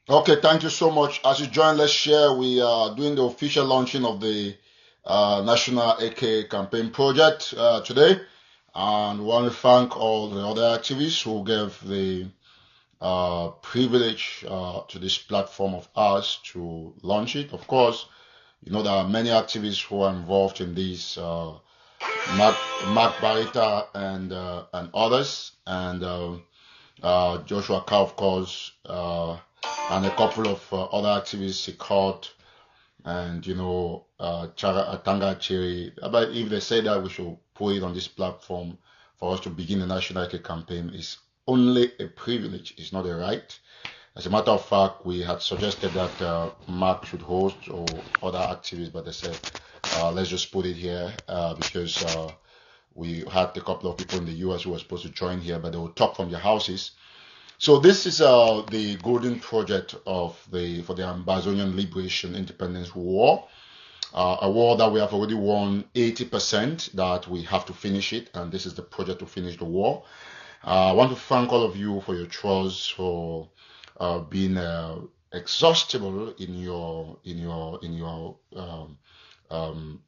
Okay, thank you so much. As you join, let's share. We are doing the official launching of the National AK Campaign project today. And we want to thank all the other activists who gave the privilege to this platform of ours to launch it. Of course, you know, there are many activists who are involved in this, Mark, Mark Bareta and others, and Joshua Cow, of course, and a couple of other activists, Sikot and Tanga Cherry. But if they say that we should put it on this platform for us to begin the national AK campaign, is only a privilege, it's not a right. As a matter of fact, we had suggested that Mark should host or other activists, but they said, let's just put it here because we had a couple of people in the US who were supposed to join here, but they will talk from their houses. So this is the golden project of for the Amazonian Liberation Independence War, a war that we have already won 80%, that we have to finish it, and this is the project to finish the war. I want to thank all of you for your trust, for being exhaustible um,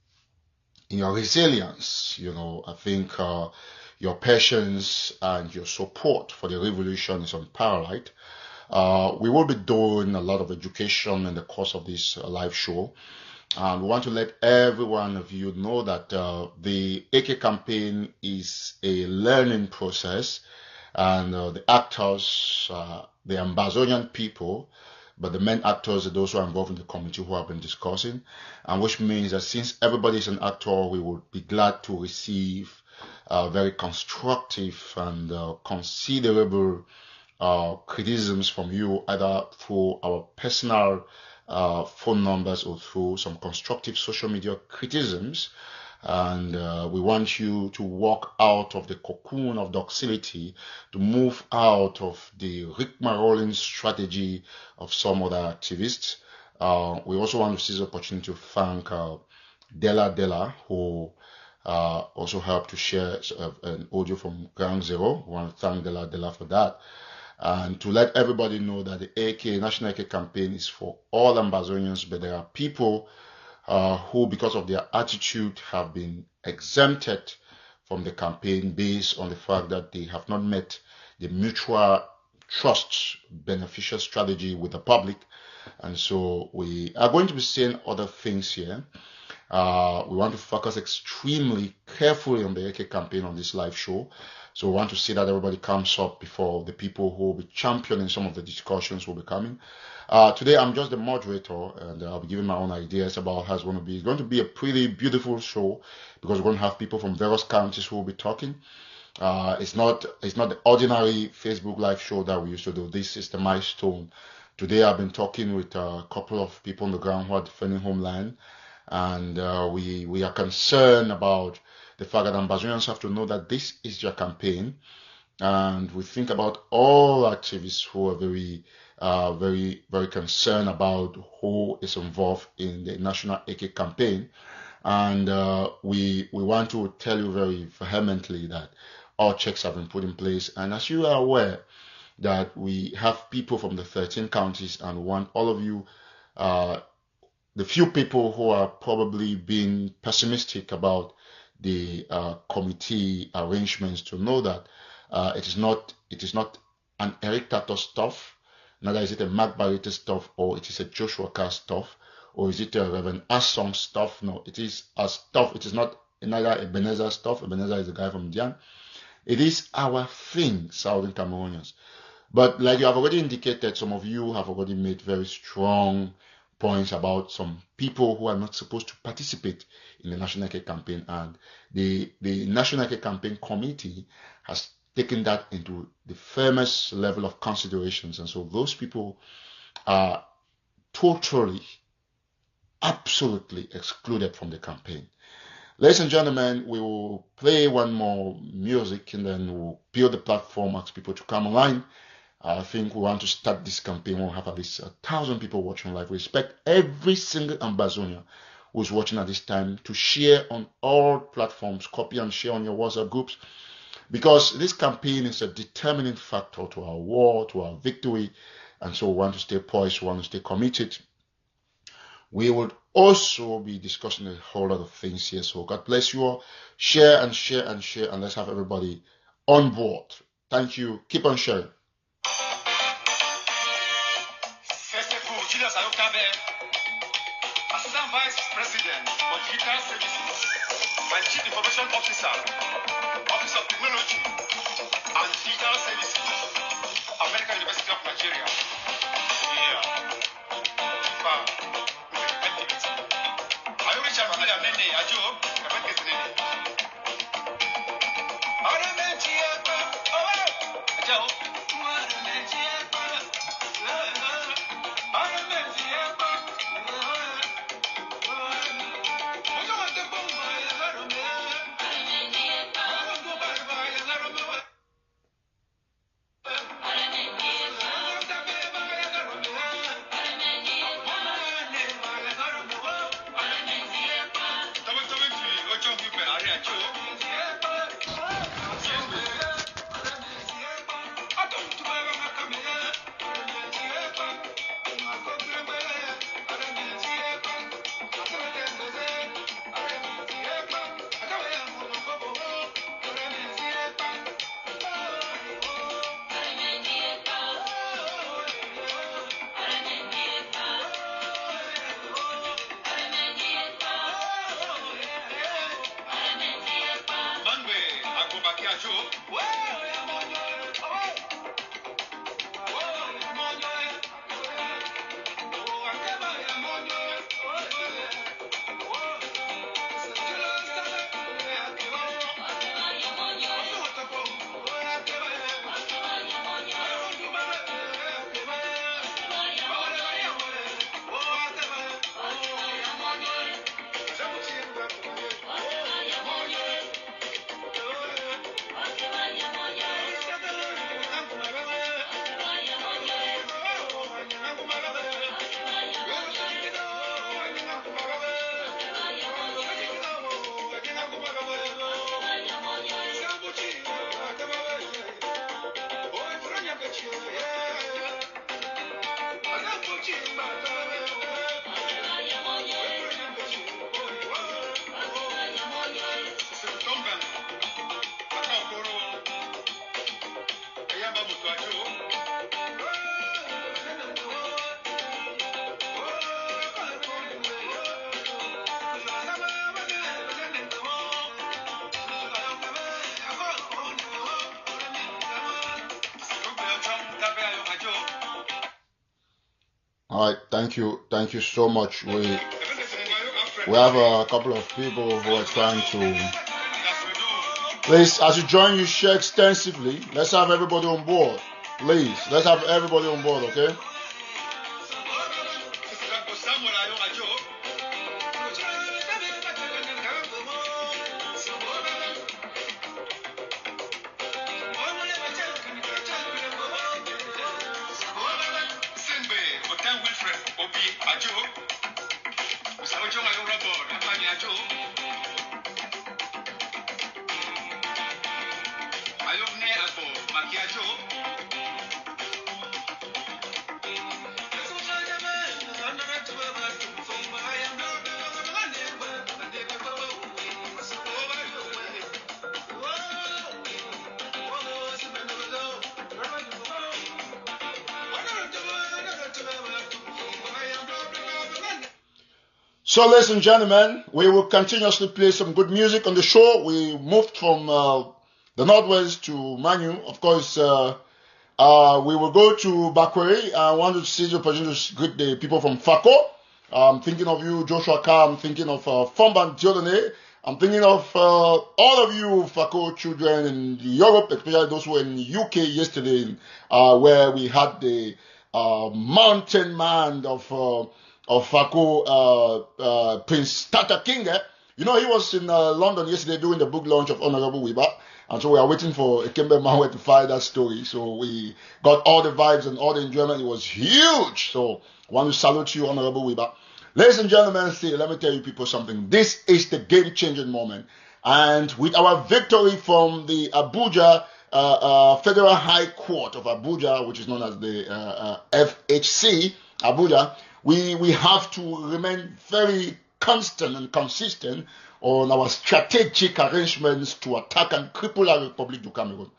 in your resilience. You know, I think your patience and your support for the revolution is unparalleled. We will be doing a lot of education in the course of this live show. And we want to let every one of you know that the AK campaign is a learning process, and the actors, the Amazonian people, but the main actors are those who are involved in the committee who have been discussing, and which means that since everybody is an actor, we would be glad to receive very constructive and considerable criticisms from you, either through our personal phone numbers or through some constructive social media criticisms. And we want you to walk out of the cocoon of docility, to move out of the rigmarole strategy of some other activists. We also want to seize the opportunity to thank Della, who also helped to share an audio from Ground Zero. We want to thank Della for that. And to let everybody know that the AK, National AK campaign is for all Ambazonians, but there are people who, because of their attitude, have been exempted from the campaign based on the fact that they have not met the mutual trust beneficial strategy with the public. And so we are going to be saying other things here. We want to focus extremely carefully on the AK campaign on this live show. So we want to see that everybody comes up before the people who will be championing some of the discussions will be coming. Today I'm just the moderator, and I'll be giving my own ideas about how it's going to be. It's going to be a pretty beautiful show because we're going to have people from various counties who will be talking. It's not the ordinary Facebook live show that we used to do. This is the milestone. Today I've been talking with a couple of people on the ground who are defending homeland, and we are concerned about the fact that Ambazonians have to know that this is your campaign, and we think about all activists who are very concerned about who is involved in the national AK campaign, and we want to tell you very vehemently that all checks have been put in place, and as you are aware that we have people from the 13 counties, and want all of you, the few people who are probably being pessimistic about the committee arrangements, to know that it is not an Eric Tato stuff, neither is it a Mark Bareta stuff, or it is a Joshua Carr stuff, or is it a Reverend Assong stuff. No, it is a stuff. It is not neither Ebenezer stuff. Ebenezer is a guy from Dian. It is our thing, Southern Cameroonians. But like you have already indicated, some of you have already made very strong points about some people who are not supposed to participate in the National Care campaign, and the National Care campaign committee has taken that into the firmest level of considerations, and so those people are totally, absolutely excluded from the campaign. Ladies and gentlemen, we will play one more music and then we'll build the platform, ask people to come online. I think we want to start this campaign. We'll have at least 1,000 people watching live. We expect every single Ambazonia who is watching at this time to share on all platforms, copy and share on your WhatsApp groups, because this campaign is a determining factor to our war, to our victory, And so we want to stay poised, we want to stay committed. We will also be discussing a whole lot of things here. So God bless you all. Share and share and share, and let's have everybody on board. Thank you. Keep on sharing. Assistant Vice President for Digital Services and Chief Information Officer, Office of Technology and Digital Services, American University of Nigeria. Yeah. I wish I had a name, a job, a vacancy. All right, thank you so much. We have a couple of people who are trying to. Please, as you join, you share extensively. Let's have everybody on board. Please, let's have everybody on board, okay? So, ladies and gentlemen, we will continuously play some good music on the show. We moved from the Northwest to Manu. Of course, we will go to Bakweri. I want to see the opportunity to greet the people from Fako. I'm thinking of you, Joshua Carr. I'm thinking of Fomban Diodone. I'm thinking of all of you Fako children in Europe, especially those who were in the UK yesterday, where we had the mountain man of Fako, Prince Tata King. You know, he was in London yesterday doing the book launch of Honorable Wiba. And so we are waiting for Ekembe Mawe to file that story. So we got all the vibes and all the enjoyment. It was huge. So I want to salute you, Honorable Wiba. Ladies and gentlemen, let me tell you people something. This is the game-changing moment. And with our victory from the Abuja Federal High Court of Abuja, which is known as the FHC Abuja, we have to remain very constant and consistent on our strategic arrangements to attack and cripple our Republic of Cameroon.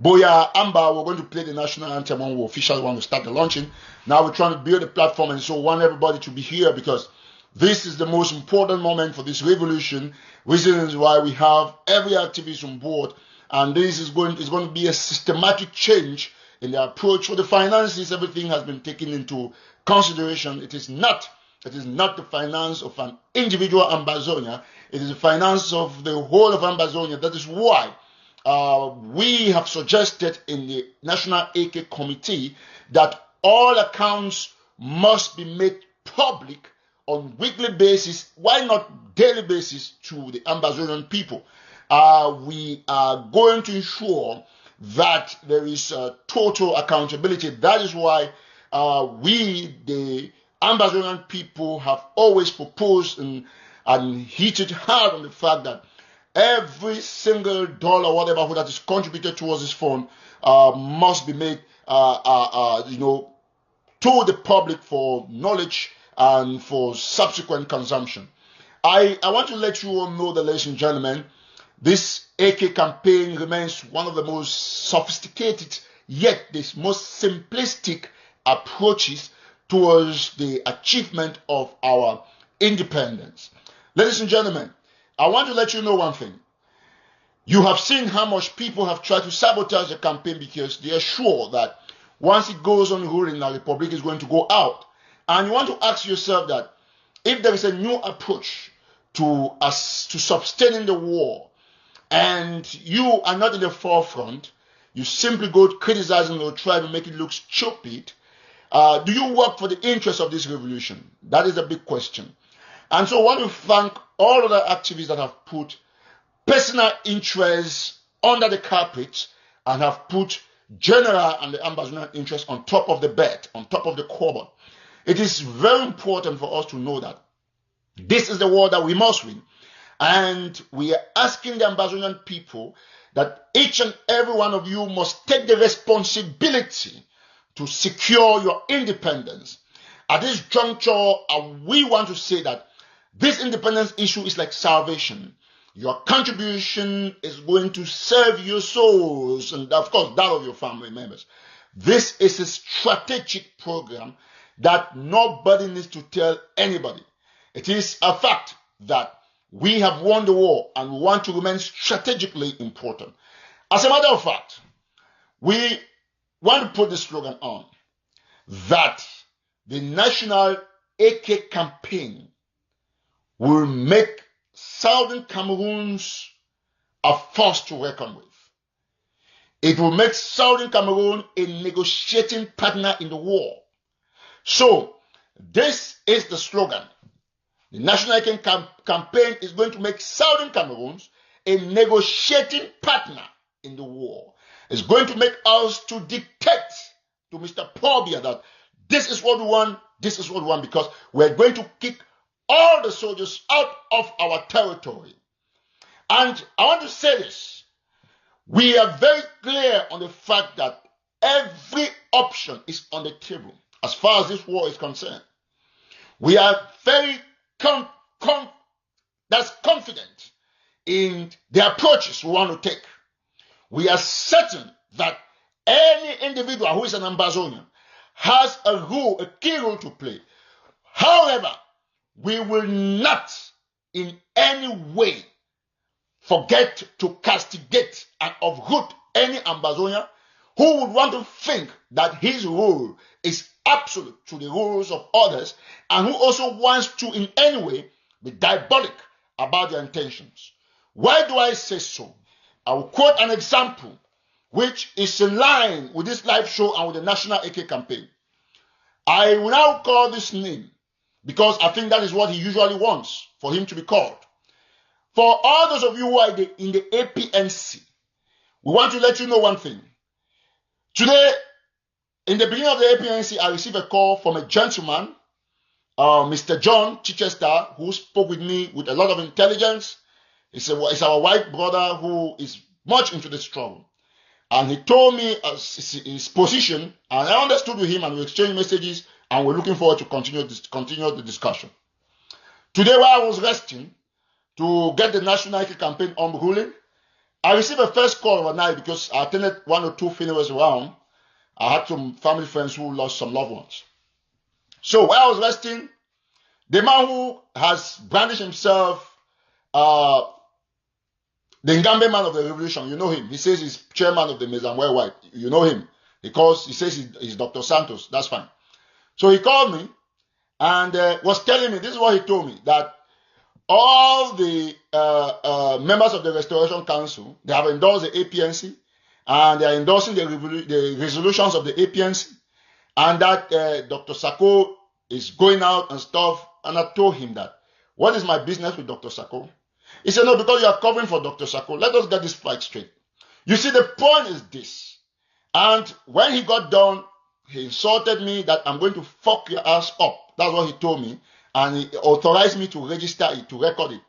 Boya, Amba, we're going to play the national anthem when we officially want to start the launching. Now we're trying to build a platform, and so I want everybody to be here because this is the most important moment for this revolution. Reasons why we have every activist on board, and this is going to be a systematic change in the approach for the finances. Everything has been taken into consideration. It is not the finance of an individual Ambazonia. It is the finance of the whole of Ambazonia. That is why we have suggested in the National AK Committee that all accounts must be made public on weekly basis, why not daily basis, to the Ambazonian people. We are going to ensure that there is total accountability. That is why we, the Ambazonian people, have always proposed and hit it hard on the fact that every single dollar, whatever that is contributed towards this fund, must be made, to the public for knowledge and for subsequent consumption. I want to let you all know that, ladies and gentlemen, this AK campaign remains one of the most sophisticated, yet the most simplistic approaches towards the achievement of our independence. Ladies and gentlemen, I want to let you know one thing. You have seen how much people have tried to sabotage the campaign because they are sure that once it goes on ruling, the Republic is going to go out. And you want to ask yourself that if there is a new approach to sustaining the war, and you are not in the forefront, you simply go criticizing or try to make it look stupid, do you work for the interest of this revolution? That is a big question. And so I want to thank all of the activists that have put personal interests under the carpet and have put general and the Ambazonian interests on top of the bed, on top of the cupboard. It is very important for us to know that this is the war that we must win. And we are asking the Ambazonian people that each and every one of you must take the responsibility to secure your independence. At this juncture, we want to say that this independence issue is like salvation. Your contribution is going to serve your souls and, of course, that of your family members. This is a strategic program that nobody needs to tell anybody. It is a fact that we have won the war and we want to remain strategically important. As a matter of fact, we want to put this slogan on that the National AK Campaign will make Southern Cameroons a force to reckon with. It will make Southern Cameroon a negotiating partner in the war. So, this is the slogan. The National AK Campaign is going to make Southern Cameroons a negotiating partner in the war. It's going to make us to dictate to Mr. Pobia that this is what we want, this is what we want, because we're going to kick all the soldiers out of our territory. And I want to say this. We are very clear on the fact that every option is on the table as far as this war is concerned. We are very confident in the approaches we want to take. We are certain that any individual who is an Ambazonian has a key role to play. However, we will not in any way forget to castigate and uproot any Ambazonian who would want to think that his role is absolute to the rules of others and who also wants to in any way be diabolic about their intentions. Why do I say so? I will quote an example which is in line with this live show and with the National AK Campaign. I will now call this name because I think that is what he usually wants, for him to be called. For all those of you who are in the APNC, we want to let you know one thing. Today, in the beginning of the APNC, I received a call from a gentleman, Mr. John Chichester, who spoke with me with a lot of intelligence. It's our white brother who is much into the struggle. and he told me his position, and I understood with him, and we exchanged messages, and we're looking forward to continue the discussion. Today, while I was resting to get the national AK campaign unruling, I received a first call overnight because I attended 1 or 2 funerals around. I had some family friends who lost some loved ones. So while I was resting, the man who has brandished himself, the Ngambe man of the revolution, you know him. He says he's chairman of the Maim Worldwide. You know him. He says he's Dr. Santos. That's fine. So he called me and was telling me, this is what he told me, that all the members of the Restoration Council, they have endorsed the APNC, and they are endorsing the resolutions of the APNC, and that Dr. Sako is going out and stuff. And I told him that, what is my business with Dr. Sako? He said, no, because you are covering for Dr. Sako. Let us get this fight straight. You see, the point is this. And when he got done, he insulted me that I'm going to fuck your ass up. That's what he told me. And he authorized me to register it, to record it.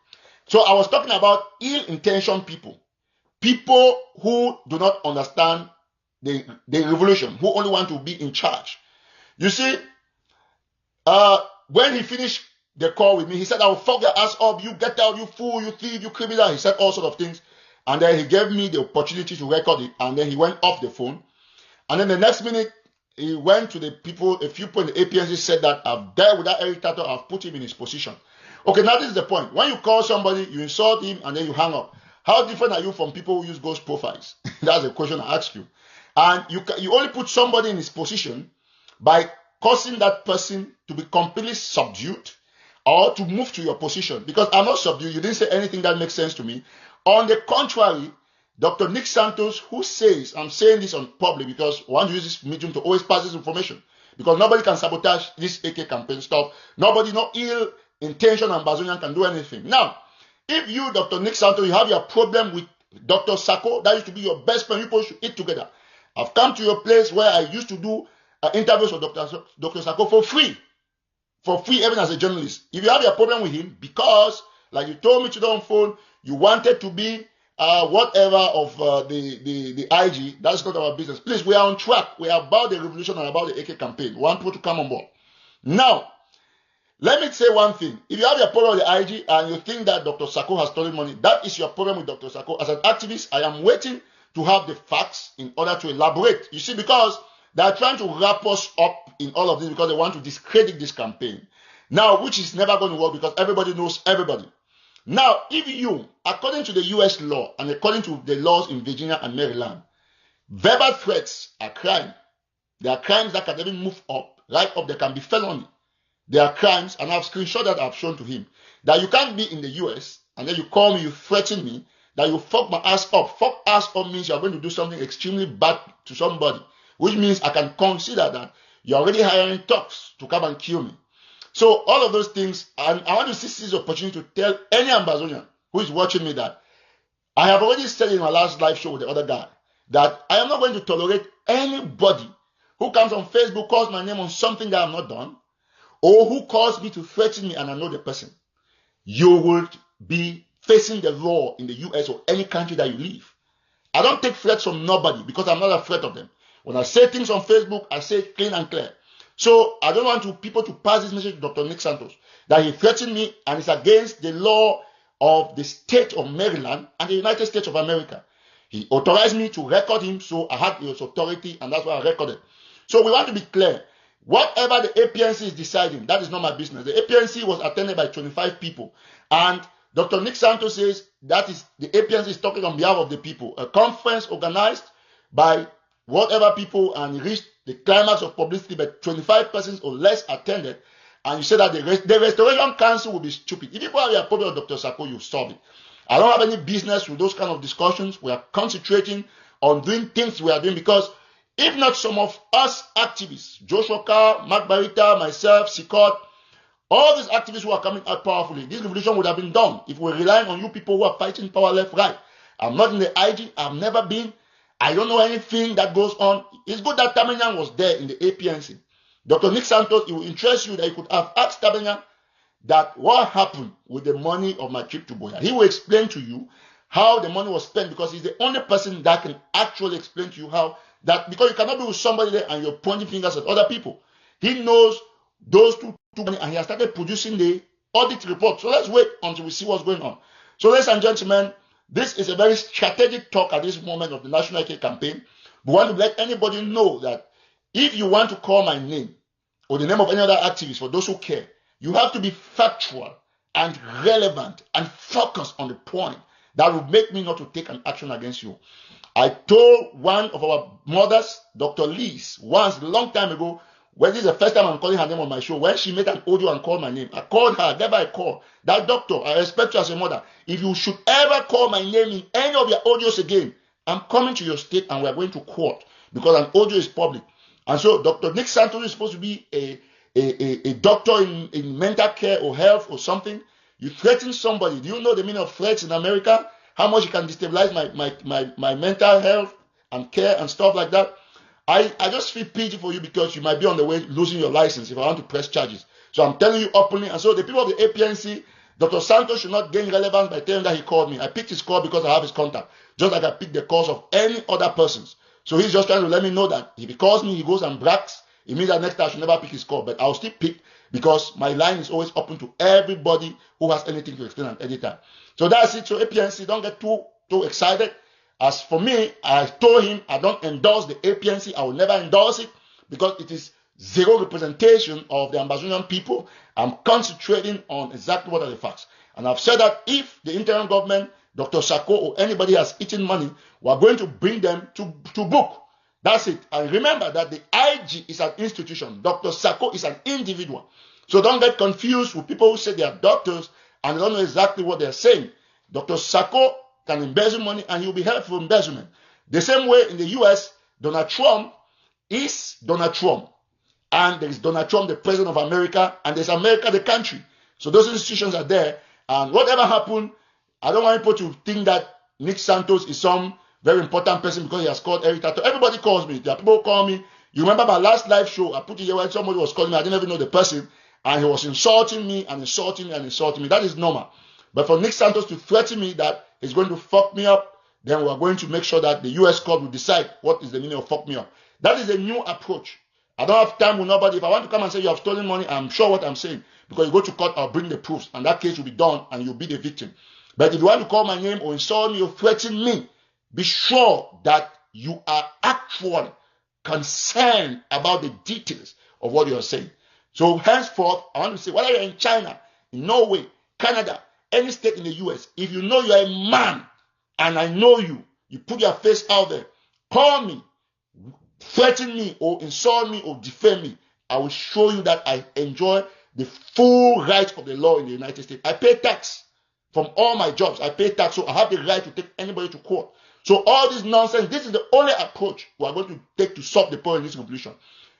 So I was talking about ill-intentioned people. People who do not understand the revolution, who only want to be in charge. You see, when he finished the call with me, he said, I will fuck your ass up, you get out, you fool, you thief, you criminal. He said all sorts of things. And then he gave me the opportunity to record it, and then he went off the phone. And then the next minute, he went to the people, a few people in the APNC said that I've dealt with that Eric Tataw, I've put him in his position. Okay, now this is the point. When you call somebody, you insult him, and then you hang up. How different are you from people who use ghost profiles? That's the question I ask you. And you only put somebody in his position by causing that person to be completely subdued or to move to your position. Because I'm not subdued. You didn't say anything that makes sense to me. On the contrary, Dr. Nick Santos, who says, I'm saying this on public because I want to use this medium to always pass this information. Because nobody can sabotage this AK campaign stuff. Nobody, no ill intention Ambazonian can do anything. Now, if you, Dr. Nick Santos, you have your problem with Dr. Sako, that used to be your best friend, you both should eat together. I've come to your place where I used to do interviews with Dr. Sako for free, even as a journalist. If you have your problem with him, because, like you told me today on phone, you wanted to be whatever of the IG, that's not our business. Please, we are on track. We are about the revolution and about the AK campaign. We want people to come on board. Now, let me say one thing. If you have your problem with the IG and you think that Dr. Sako has stolen money, that is your problem with Dr. Sako. As an activist, I am waiting to have the facts in order to elaborate. You see, because they are trying to wrap us up in all of this because they want to discredit this campaign. Now, which is never going to work because everybody knows everybody. Now, if you, according to the US law and according to the laws in Virginia and Maryland, verbal threats are crime. They are crimes that can even move up, right up, they can be felony. They are crimes, and I've screenshot that I've shown to him, that you can't be in the US, and then you call me, you threaten me, that you fuck my ass up. Fuck ass up means you're going to do something extremely bad to somebody, which means I can consider that you're already hiring thugs to come and kill me. So all of those things, and I want to seize this opportunity to tell any Ambazonian who is watching me that I have already said in my last live show with the other guy that I am not going to tolerate anybody who comes on Facebook, calls my name on something that I've not done, or who calls me to threaten me and I know the person. You will be facing the law in the US or any country that you live. I don't take threats from nobody because I'm not afraid of them. When I say things on Facebook, I say it clean and clear. So I don't want people to pass this message to Dr. Nick Santos that he threatened me and it's against the law of the state of Maryland and the United States of America. He authorized me to record him, so I had his authority and that's why I recorded. So we want to be clear. Whatever the APNC is deciding, that is not my business. The APNC was attended by 25 people. And Dr. Nick Santos says that is the APNC is talking on behalf of the people. A conference organized by whatever people and reached the climax of publicity, but 25 persons or less attended. And you say that the Restoration Council will be stupid. If you have a problem with Dr. Sako, you solve it. I don't have any business with those kind of discussions. We are concentrating on doing things we are doing because if not some of us activists, Joshua Carr, Mark Bareta, myself, Sikot, all these activists who are coming out powerfully, this revolution would have been done if we're relying on you people who are fighting power left, right. I'm not in the IG. I've never been. I don't know anything that goes on. It's good that Tamanyan was there in the APNC. Dr. Nick Santos, it will interest you that you could have asked Tamanyan that what happened with the money of my trip to Boya. He will explain to you how the money was spent, because he's the only person that can actually explain to you how that, because you cannot be with somebody there and you're pointing fingers at other people. He knows those two money, and he has started producing the audit report. So let's wait until we see what's going on. So ladies and gentlemen, this is a very strategic talk at this moment of the National AK campaign. We want to let anybody know that if you want to call my name or the name of any other activist, for those who care, you have to be factual and relevant and focused on the point that will make me not to take an action against you. I told one of our mothers, Dr. Liz, once a long time ago, when this is the first time I'm calling her name on my show, when she made an audio and called my name, I called her, gave her a call. That doctor, I respect you as a mother. If you should ever call my name in any of your audios again, I'm coming to your state and we're going to court, because an audio is public. And so Dr. Nick Santos is supposed to be a doctor in mental care or health or something. You threaten somebody. Do you know the meaning of threats in America? How much you can destabilize my mental health and care and stuff like that? I just feel pity for you, because you might be on the way losing your license if I want to press charges. So I'm telling you openly. And so the people of the APNC, Dr. Santos should not gain relevance by telling that he called me. I picked his call because I have his contact, just like I picked the calls of any other persons. So he's just trying to let me know that if he calls me, he goes and brags. It means that next time I should never pick his call. But I'll still pick, because my line is always open to everybody who has anything to explain at any time. So that's it. So APNC, don't get too excited. As for me, I told him I don't endorse the APNC. I will never endorse it, because it is zero representation of the Ambazonian people. I'm concentrating on exactly what are the facts. And I've said that if the interim government, Dr. Sako or anybody has eaten money, we're going to bring them to book. That's it. And remember that the IG is an institution. Dr. Sako is an individual. So don't get confused with people who say they are doctors and they don't know exactly what they're saying. Dr. Sako can embezzle money and he'll be held for embezzlement. The same way in the US, Donald Trump is Donald Trump. And there is Donald Trump, the president of America, and there's America, the country. So those institutions are there. And whatever happened, I don't want people to think that Nick Santos is some very important person because he has called Eric Tataw. Everybody calls me. There are people who call me. You remember my last live show? I put it here when somebody was calling me. I didn't even know the person. And he was insulting me and insulting me and insulting me. That is normal. But for Nick Santos to threaten me that he's going to fuck me up, then we're going to make sure that the US court will decide what is the meaning of fuck me up. That is a new approach. I don't have time with nobody. If I want to come and say you have stolen money, I'm sure what I'm saying. Because you go to court, I'll bring the proofs. And that case will be done and you'll be the victim. But if you want to call my name or insult me or threaten me, be sure that you are actually concerned about the details of what you're saying. So henceforth, I want to say, whether you're in China, in Norway, Canada, any state in the US, if you know you're a man and I know you, you put your face out there, call me, threaten me or insult me or defame me, I will show you that I enjoy the full rights of the law in the United States. I pay tax from all my jobs. I pay tax, so I have the right to take anybody to court. So all this nonsense, this is the only approach we are going to take to solve the problem in this revolution.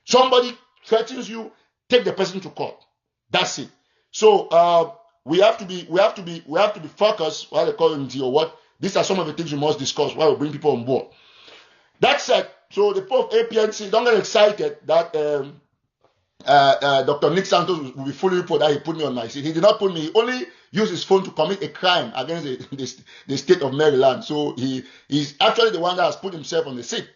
Somebody threatens you, take the person to court. That's it. So we have to be focused. What they call it or what? These are some of the things we must discuss while we bring people on board. That said, so the people of APNC, don't get excited that Dr. Nick Santos will be fully reported that he put me on my seat. He did not put me. He only used his phone to commit a crime against the state of Maryland. So he's actually the one that has put himself on the seat.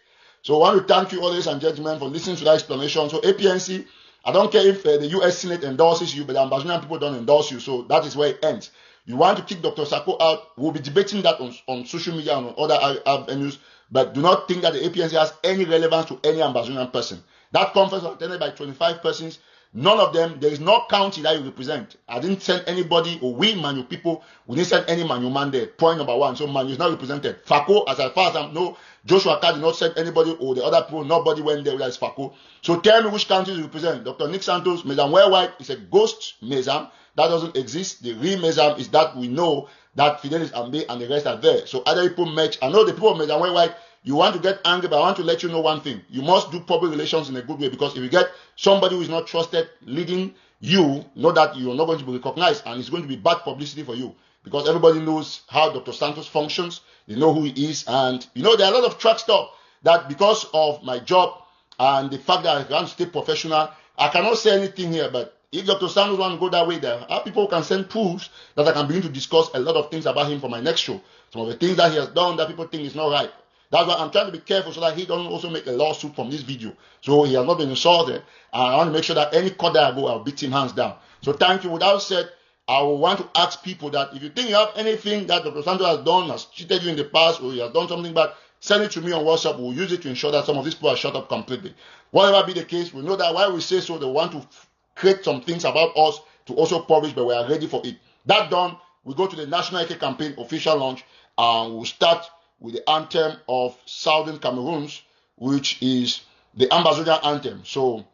So I want to thank you, all ladies and gentlemen, for listening to that explanation. So APNC, I don't care if the U.S. Senate endorses you, but the Ambazonian people don't endorse you. So that is where it ends. You want to kick Dr. Sako out, we'll be debating that on social media and on other avenues, but do not think that the APNC has any relevance to any Ambazonian person. That conference was attended by 25 persons. None of them, there is no county that you represent. I didn't send anybody, or we Manu people, we didn't send any Manu man there. Point number one. So Manu is not represented. Fako, as far as I know, Joshua Carr did not send anybody, or the other people, nobody went there whether it's Fako. So tell me which counties you represent. Dr. Nick Santos, Maim Worldwide is a ghost Maim. That doesn't exist. The real Maim is that we know that Fidelis Ambe and the rest are there. So other people match. I know the people of Maim Worldwide, you want to get angry, but I want to let you know one thing. You must do public relations in a good way, because if you get somebody who is not trusted leading you, know that you are not going to be recognized, and it's going to be bad publicity for you, because everybody knows how Dr. Santos functions. They know who he is, and there are a lot of track stuff that because of my job and the fact that I want to stay professional, I cannot say anything here, but If Dr. Santos want to go that way, there are people who can send proofs that I can begin to discuss a lot of things about him for my next show. Some of the things that he has done that people think is not right. That's why I'm trying to be careful so that he doesn't also make a lawsuit from this video. So he has not been insulted. And I want to make sure that any court that I go, I'll beat him hands down. So thank you. With that said, I will want to ask people that if you think you have anything that Dr. Santos has done, has cheated you in the past, or he has done something bad, send it to me on WhatsApp. We'll use it to ensure that some of these people are shut up completely. Whatever be the case, we know that why we say so, they want to create some things about us to also publish, but we are ready for it. That done, we go to the National AK Campaign official launch, and we'll start with the anthem of Southern Cameroons, which is the Ambazonian anthem. So,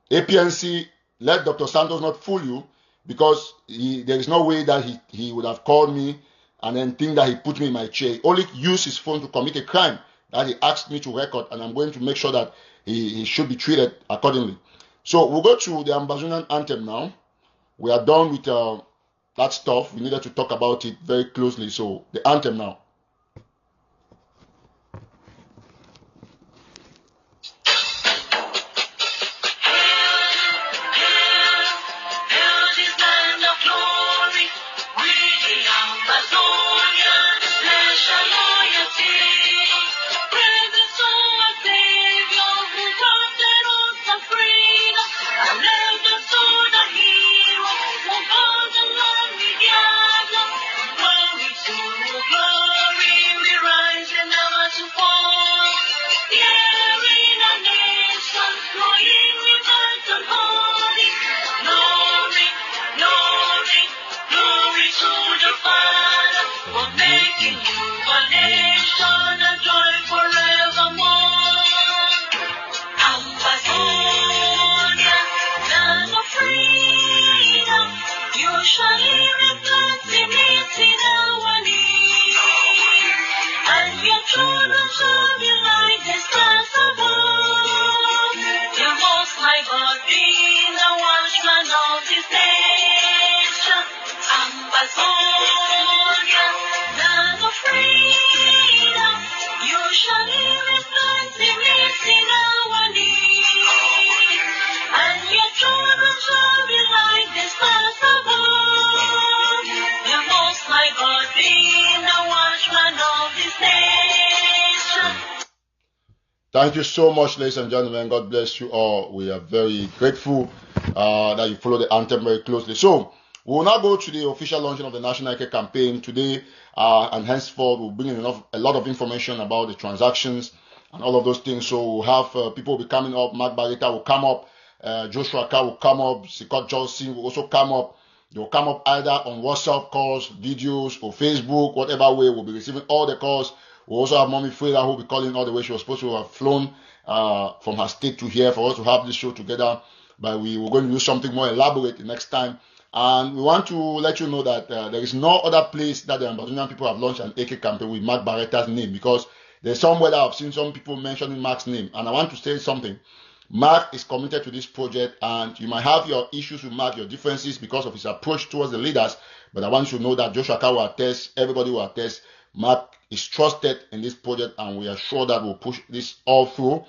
APNC, let Dr. Santos not fool you, because there is no way that he would have called me and then think that he put me in my chair. He only used his phone to commit a crime that he asked me to record, and I'm going to make sure that he should be treated accordingly. So, we'll go to the Ambazonian anthem now. We are done with that stuff. We needed to talk about it very closely. So, the anthem now. Thank you so much, ladies and gentlemen. God bless you all. We are very grateful that you follow the anthem very closely. So, we will now go to the official launching of the National AK Campaign today, and henceforth we'll bring in a lot of information about the transactions and all of those things. So, we'll have people will be coming up. Mark Bareta will come up. Joshua Carr will come up. Sikot Johnson will also come up. They will come up either on WhatsApp calls, videos, or Facebook, whatever way. We'll be receiving all the calls. We'll also have Mommy Freda who will be calling all the way. She was supposed to have flown from her state to here for us to have this show together. But we were going to do something more elaborate the next time. And we want to let you know that there is no other place that the Ambazonian people have launched an AK campaign with Mark Barreta's name, because there's somewhere that I've seen some people mentioning Mark's name. And I want to say something. Mark is committed to this project, and you might have your issues with Mark, your differences because of his approach towards the leaders. But I want you to know that Joshua Carr will attest, everybody will attest. Mark is trusted in this project, and we are sure that we'll push this all through.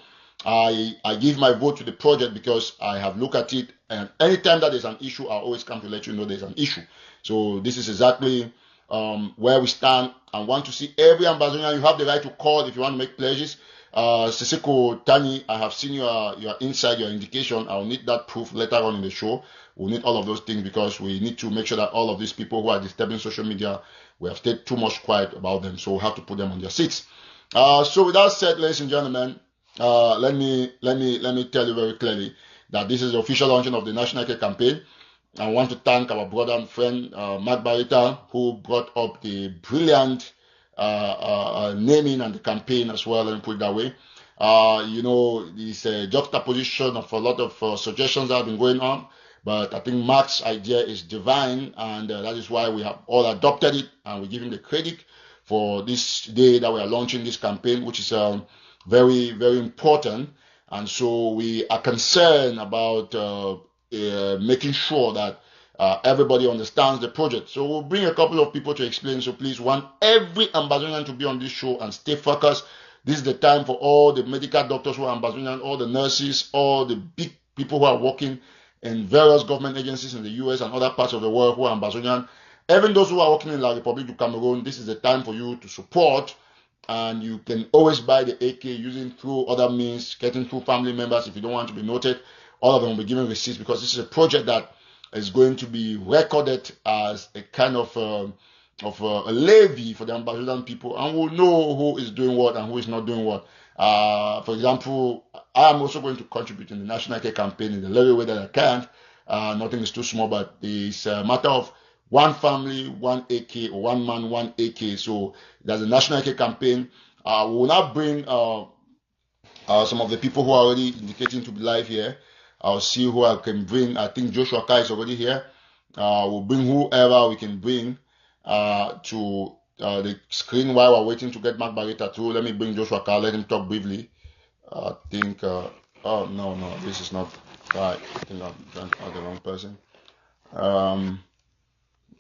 I give my vote to the project because I have looked at it, and anytime that there's an issue, I always come to let you know there's an issue. So this is exactly where we stand, and want to see every Ambazonian. You have the right to call if you want to make pledges. Siseko Tani, I have seen your inside, your indication. I'll need that proof later on in the show. We'll need all of those things because we need to make sure that all of these people who are disturbing social media, we have stayed too much quiet about them, so we have to put them on their seats. So with that said, ladies and gentlemen, let me tell you very clearly that this is the official launching of the National AK Campaign. I want to thank our brother and friend Mark Bareta, who brought up the brilliant naming and the campaign as well, and put it that way. This juxtaposition of a lot of suggestions that have been going on. But I think Mark's idea is divine, and that is why we have all adopted it, and we give him the credit for this day that we are launching this campaign, which is very, very important. And so we are concerned about making sure that everybody understands the project. So we'll bring a couple of people to explain. So please, want every Ambazonian to be on this show and stay focused. This is the time for all the medical doctors who are Ambazonian, all the nurses, all the big people who are working in various government agencies in the US and other parts of the world who are Ambazonian. Even those who are working in La Republic du Cameroon, this is the time for you to support. And you can always buy the AK using through other means, getting through family members if you don't want to be noted. All of them will be given receipts because this is a project that is going to be recorded as a kind of a levy for the Ambazonian people, and we'll know who is doing what and who is not doing what. For example, I am also going to contribute in the National AK campaign in the little way that I can. Nothing is too small, but it's a matter of one family, one AK, or one man, one AK. So there's a National AK campaign. We will now bring some of the people who are already indicating to be live here. I'll see who I can bring. I think Joshua Kai is already here. We'll bring whoever we can bring to the screen while we're waiting to get Mark Bareta through. Let me bring Joshua Kai. Let him talk briefly. I think. Oh no, this is not right. I think I'm trying to add the wrong person.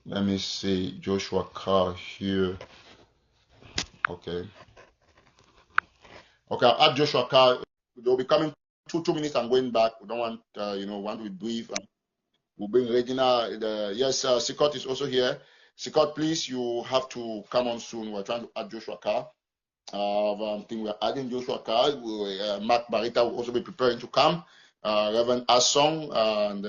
Let me see Joshua Kai here. Okay, I'll add Joshua Kai. They'll be coming 2 minutes. I'm going back. We don't want want to be brief. We'll bring Regina. Yes, Sikot is also here. Sikot, please, you have to come on soon. We're trying to add Joshua Kai. I think we're adding Joshua Kai. Mark Bareta will also be preparing to come. Reverend Asong, and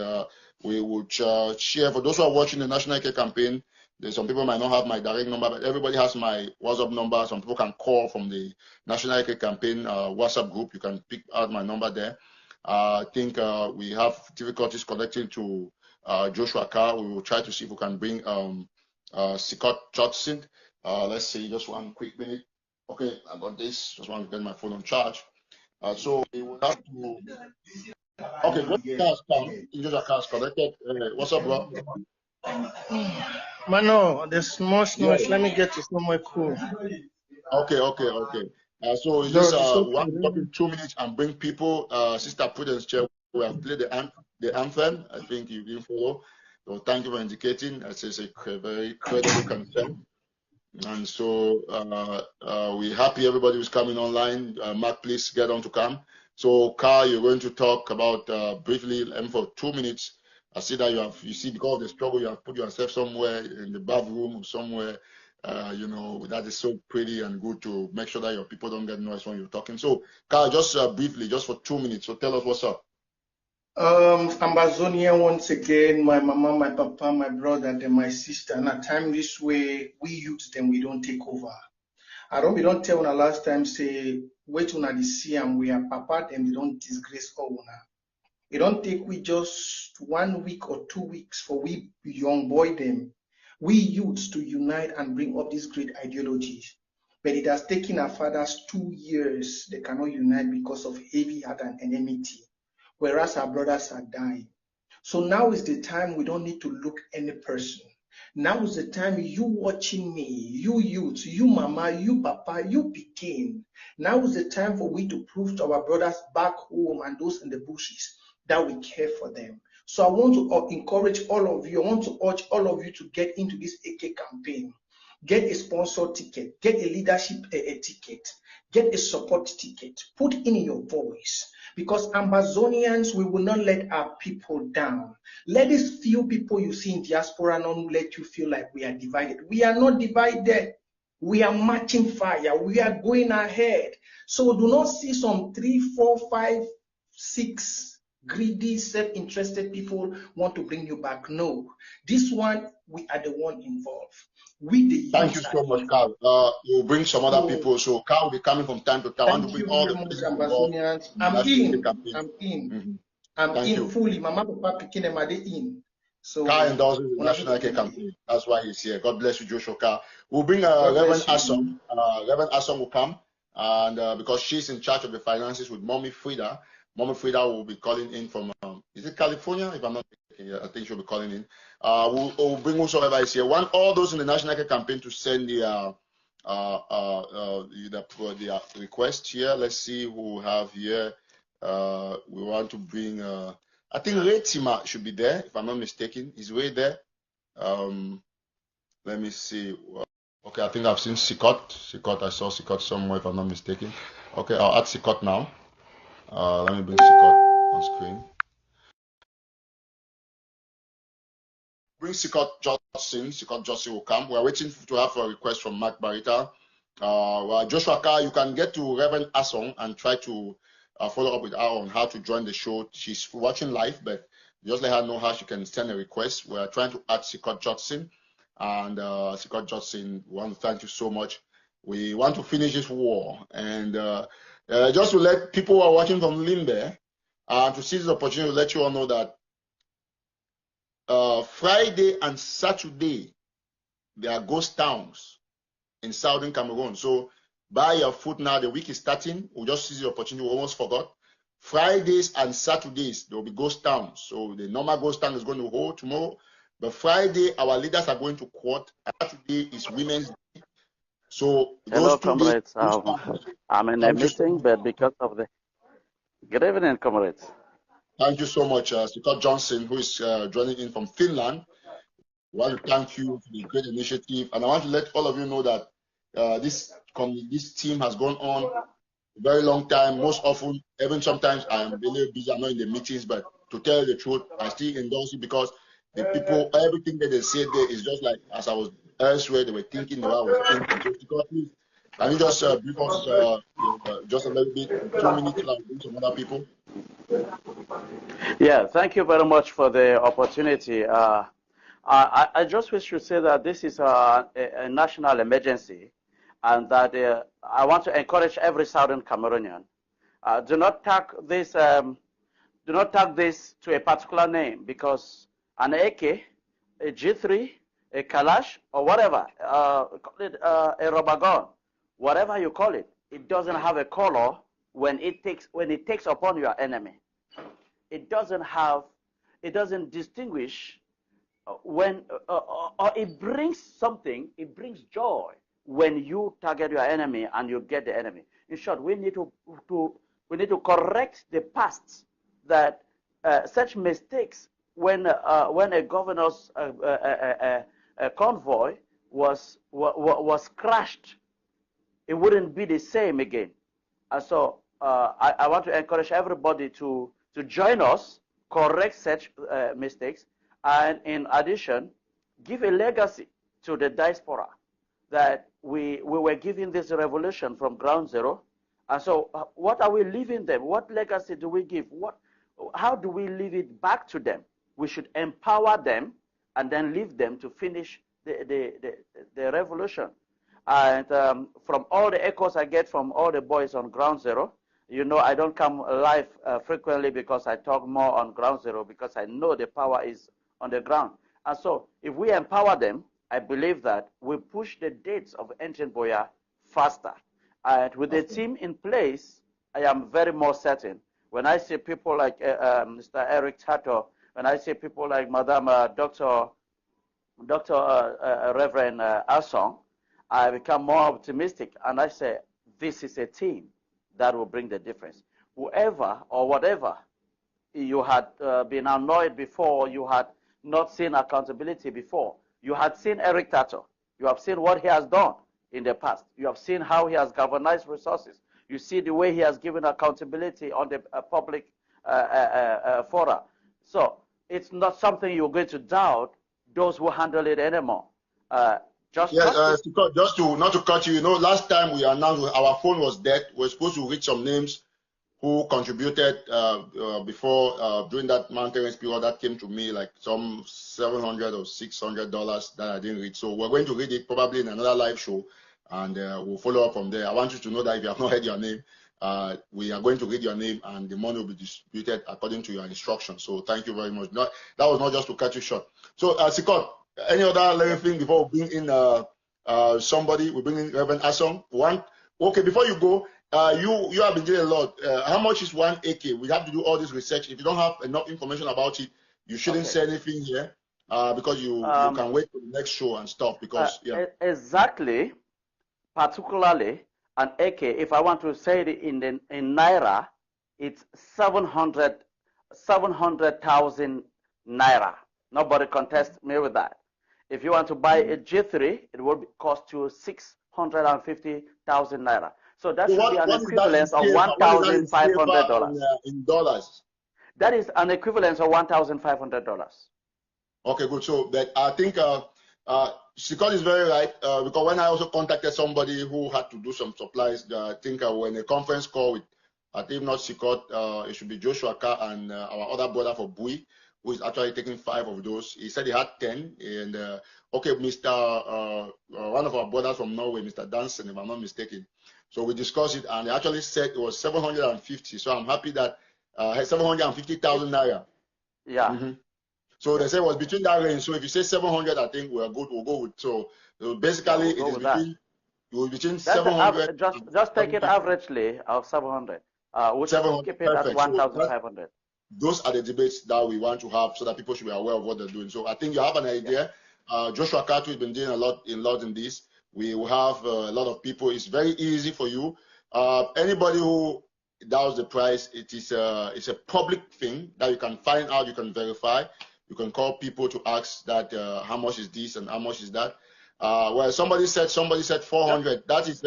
we will share. For those who are watching the National AK campaign, there's some people might not have my direct number, but everybody has my WhatsApp number. Some people can call from the National AK campaign WhatsApp group. You can pick out my number there. I think we have difficulties connecting to Joshua Kai. We will try to see if we can bring Sikot Judson. Let's see, just one quick minute. Okay, I got this. Just want to get my phone on charge. So we will have to. Okay, Joshua Kai is connected. What's up, bro? Mano, there's much noise. Let me get to somewhere cool. Okay. So it's just 2 minutes and bring people. Sister Prudence Chair, we have played the anthem. I think you didn't follow. So thank you for indicating. It's a very credible concern. And so we're happy everybody who's coming online. Mark, please get on to come. So Carl, you're going to talk about briefly and for 2 minutes. I see that you see because of the struggle, you have put yourself somewhere in the bathroom or somewhere, that is so pretty and good to make sure that your people don't get noise when you're talking. So Carl, just briefly, just for 2 minutes. So tell us what's up. Ambazonia once again, my mama, my papa, my brother, and my sister. And at time this way, we use them, we don't take over. We don't tell una last time say, wait una the see and we are papa, them they don't disgrace all una. It don't take we just 1 week or 2 weeks for we young boy them, we youths to unite and bring up these great ideologies. But it has taken our fathers 2 years. They cannot unite because of heavy heart and enmity, whereas our brothers are dying. So now is the time we don't need to look any person. Now is the time you watching me, you youths, you mama, you papa, you pikin. Now is the time for we to prove to our brothers back home and those in the bushes that we care for them. So I want to encourage all of you, I want to urge all of you to get into this AK campaign. Get a sponsor ticket, get a leadership ticket, get a support ticket, put in your voice. Because Ambazonians, we will not let our people down. Let these few people you see in diaspora not let you feel like we are divided. We are not divided. We are marching fire. We are going ahead. So do not see some 3, 4, 5, 6 greedy, self-interested people want to bring you back. No. This one, we are the one involved. Thank you so much, Carl. We'll bring some other people. So Carl will be coming from time to time. Thank you very much, Ambazonians. I'm in fully. Mama, papa, pikin, and mother in. So Carl endorses the National AK campaign. That's why he's here. God bless you, Joshua Carl. We'll bring Reverend Asong. Reverend Asong will come, and because she's in charge of the finances with Mommy Frida. Mommy Frida will be calling in from, is it California? If I'm not mistaken, I think she'll be calling in. We'll bring whosoever is here. Want all those in the National AK campaign to send the request here. Let's see who we have here. We want to bring, I think Retima should be there, if I'm not mistaken. He's way there. Let me see. Okay, I think I've seen Sikot. I saw Sikot somewhere, if I'm not mistaken. Okay, I'll add Sikot now. Let me bring Sikot on screen. bring Scott Johnson. Scott Johnson will come. We're waiting to have a request from Mark Bareta. Well, Joshua Carr, you can get to Reverend Asong and try to follow up with her on how to join the show. She's watching live, but just let her know how she can send a request. We're trying to add Scott Johnson. And Scott Johnson, we want to thank you so much. We want to finish this war. And just to let people who are watching from Limbe, to seize the opportunity to let you all know that Friday and Saturday, there are ghost towns in southern Cameroon. So buy your food now. The week is starting. We'll just seize the opportunity. We almost forgot. Fridays and Saturdays, there will be ghost towns. So the normal ghost town is going to hold tomorrow. But Friday, our leaders are going to court. Saturday is Women's Day. So hello, those 2 comrades. days. I'm in a meeting, but because of the... Good evening, comrades. Thank you so much, Scott Johnson, who is joining in from Finland. I want to thank you for the great initiative. And I want to let all of you know that this team has gone on a very long time. Most often, even sometimes I'm a little busy, I'm not in the meetings, but to tell the truth, I still endorse it because the people, everything that they say there is just like as I was elsewhere, they were thinking the way I was thinking. So, Scott, please, can you just brief us just a little bit, 2 minutes, like some other people? Yeah, thank you very much for the opportunity. I just wish to say that this is a national emergency, and that I want to encourage every Southern Cameroonian. Do not tag this to a particular name, because an AK, a G3, a Kalash, or whatever, call it a rubber gun, whatever you call it, it doesn't have a color when it takes upon your enemy. It doesn't distinguish when, or it brings something, it brings joy when you target your enemy and you get the enemy. In short, we need to correct the past, that such mistakes when a governor's convoy was crashed, it wouldn't be the same again. And so I want to encourage everybody to join us, correct such mistakes, and in addition, give a legacy to the diaspora that we were giving this revolution from ground zero. And so what are we leaving them? What legacy do we give? How do we leave it back to them? We should empower them and then leave them to finish the revolution. And from all the echoes I get from all the boys on ground zero, you know, I don't come live frequently because I talk more on ground zero, because I know the power is on the ground. And so if we empower them, I believe that we push the dates of Ancient Boya faster. And with the team in place, I am very more certain. When I see people like Mr. Eric Tataw, when I see people like Madam Dr. Reverend Asong, I become more optimistic, and I say, this is a team that will bring the difference. Whoever or whatever you had been annoyed before, you had not seen accountability before, you had seen Eric Tataw, you have seen what he has done in the past, you have seen how he has galvanized resources, you see the way he has given accountability on the public fora. So it's not something you're going to doubt those who handle it anymore. Not to cut you, you know, last time we announced our phone was dead. We're supposed to read some names who contributed before during that mountain race period. That came to me like some $700 or $600 that I didn't read. So we're going to read it probably in another live show, and we'll follow up from there. I want you to know that if you have not heard your name, we are going to read your name, and the money will be distributed according to your instructions. So thank you very much. That was not just to cut you short. So Sikot, any other little thing before we bring in somebody? We bring in Reverend Asong. Okay, before you go, you have been doing a lot. How much is one AK? We have to do all this research. If you don't have enough information about it, you shouldn't say anything here because you can wait for the next show and stuff. Because exactly, particularly an AK. If I want to say it in naira, it's 700,000 naira. Nobody contests me with that. If you want to buy a G3, it will cost you 650,000 naira. So that should be an equivalent of $1,500 in dollars. That is an equivalent of $1,500. Okay, good. So that I think Sikot is very right because when I also contacted somebody who had to do some supplies, I think when a conference call with, I think not Sikot, it should be Joshua Carr and our other brother for Bui, who is actually taking 5 of those. He said he had 10, and okay, one of our brothers from Norway, Mr. Danson, if I'm not mistaken. So we discussed it, and he actually said it was 750. So I'm happy that 750,000 naira. Yeah. Mm-hmm. So they say it was between that range. So if you say 700, I think we're good. We'll go with. So basically, we'll it was between That's the 700. just take it averagely of 700. We should 700, keep it at perfect. 1,500. Those are the debates that we want to have so that people should be aware of what they're doing. So I think you have an idea. Joshua Katu has been doing a lot in this. We will have a lot of people. It's very easy for you. Anybody who doubts the price, it's a public thing that you can find out, you can verify. You can call people to ask that how much is this and how much is that. Well, somebody said 400. That is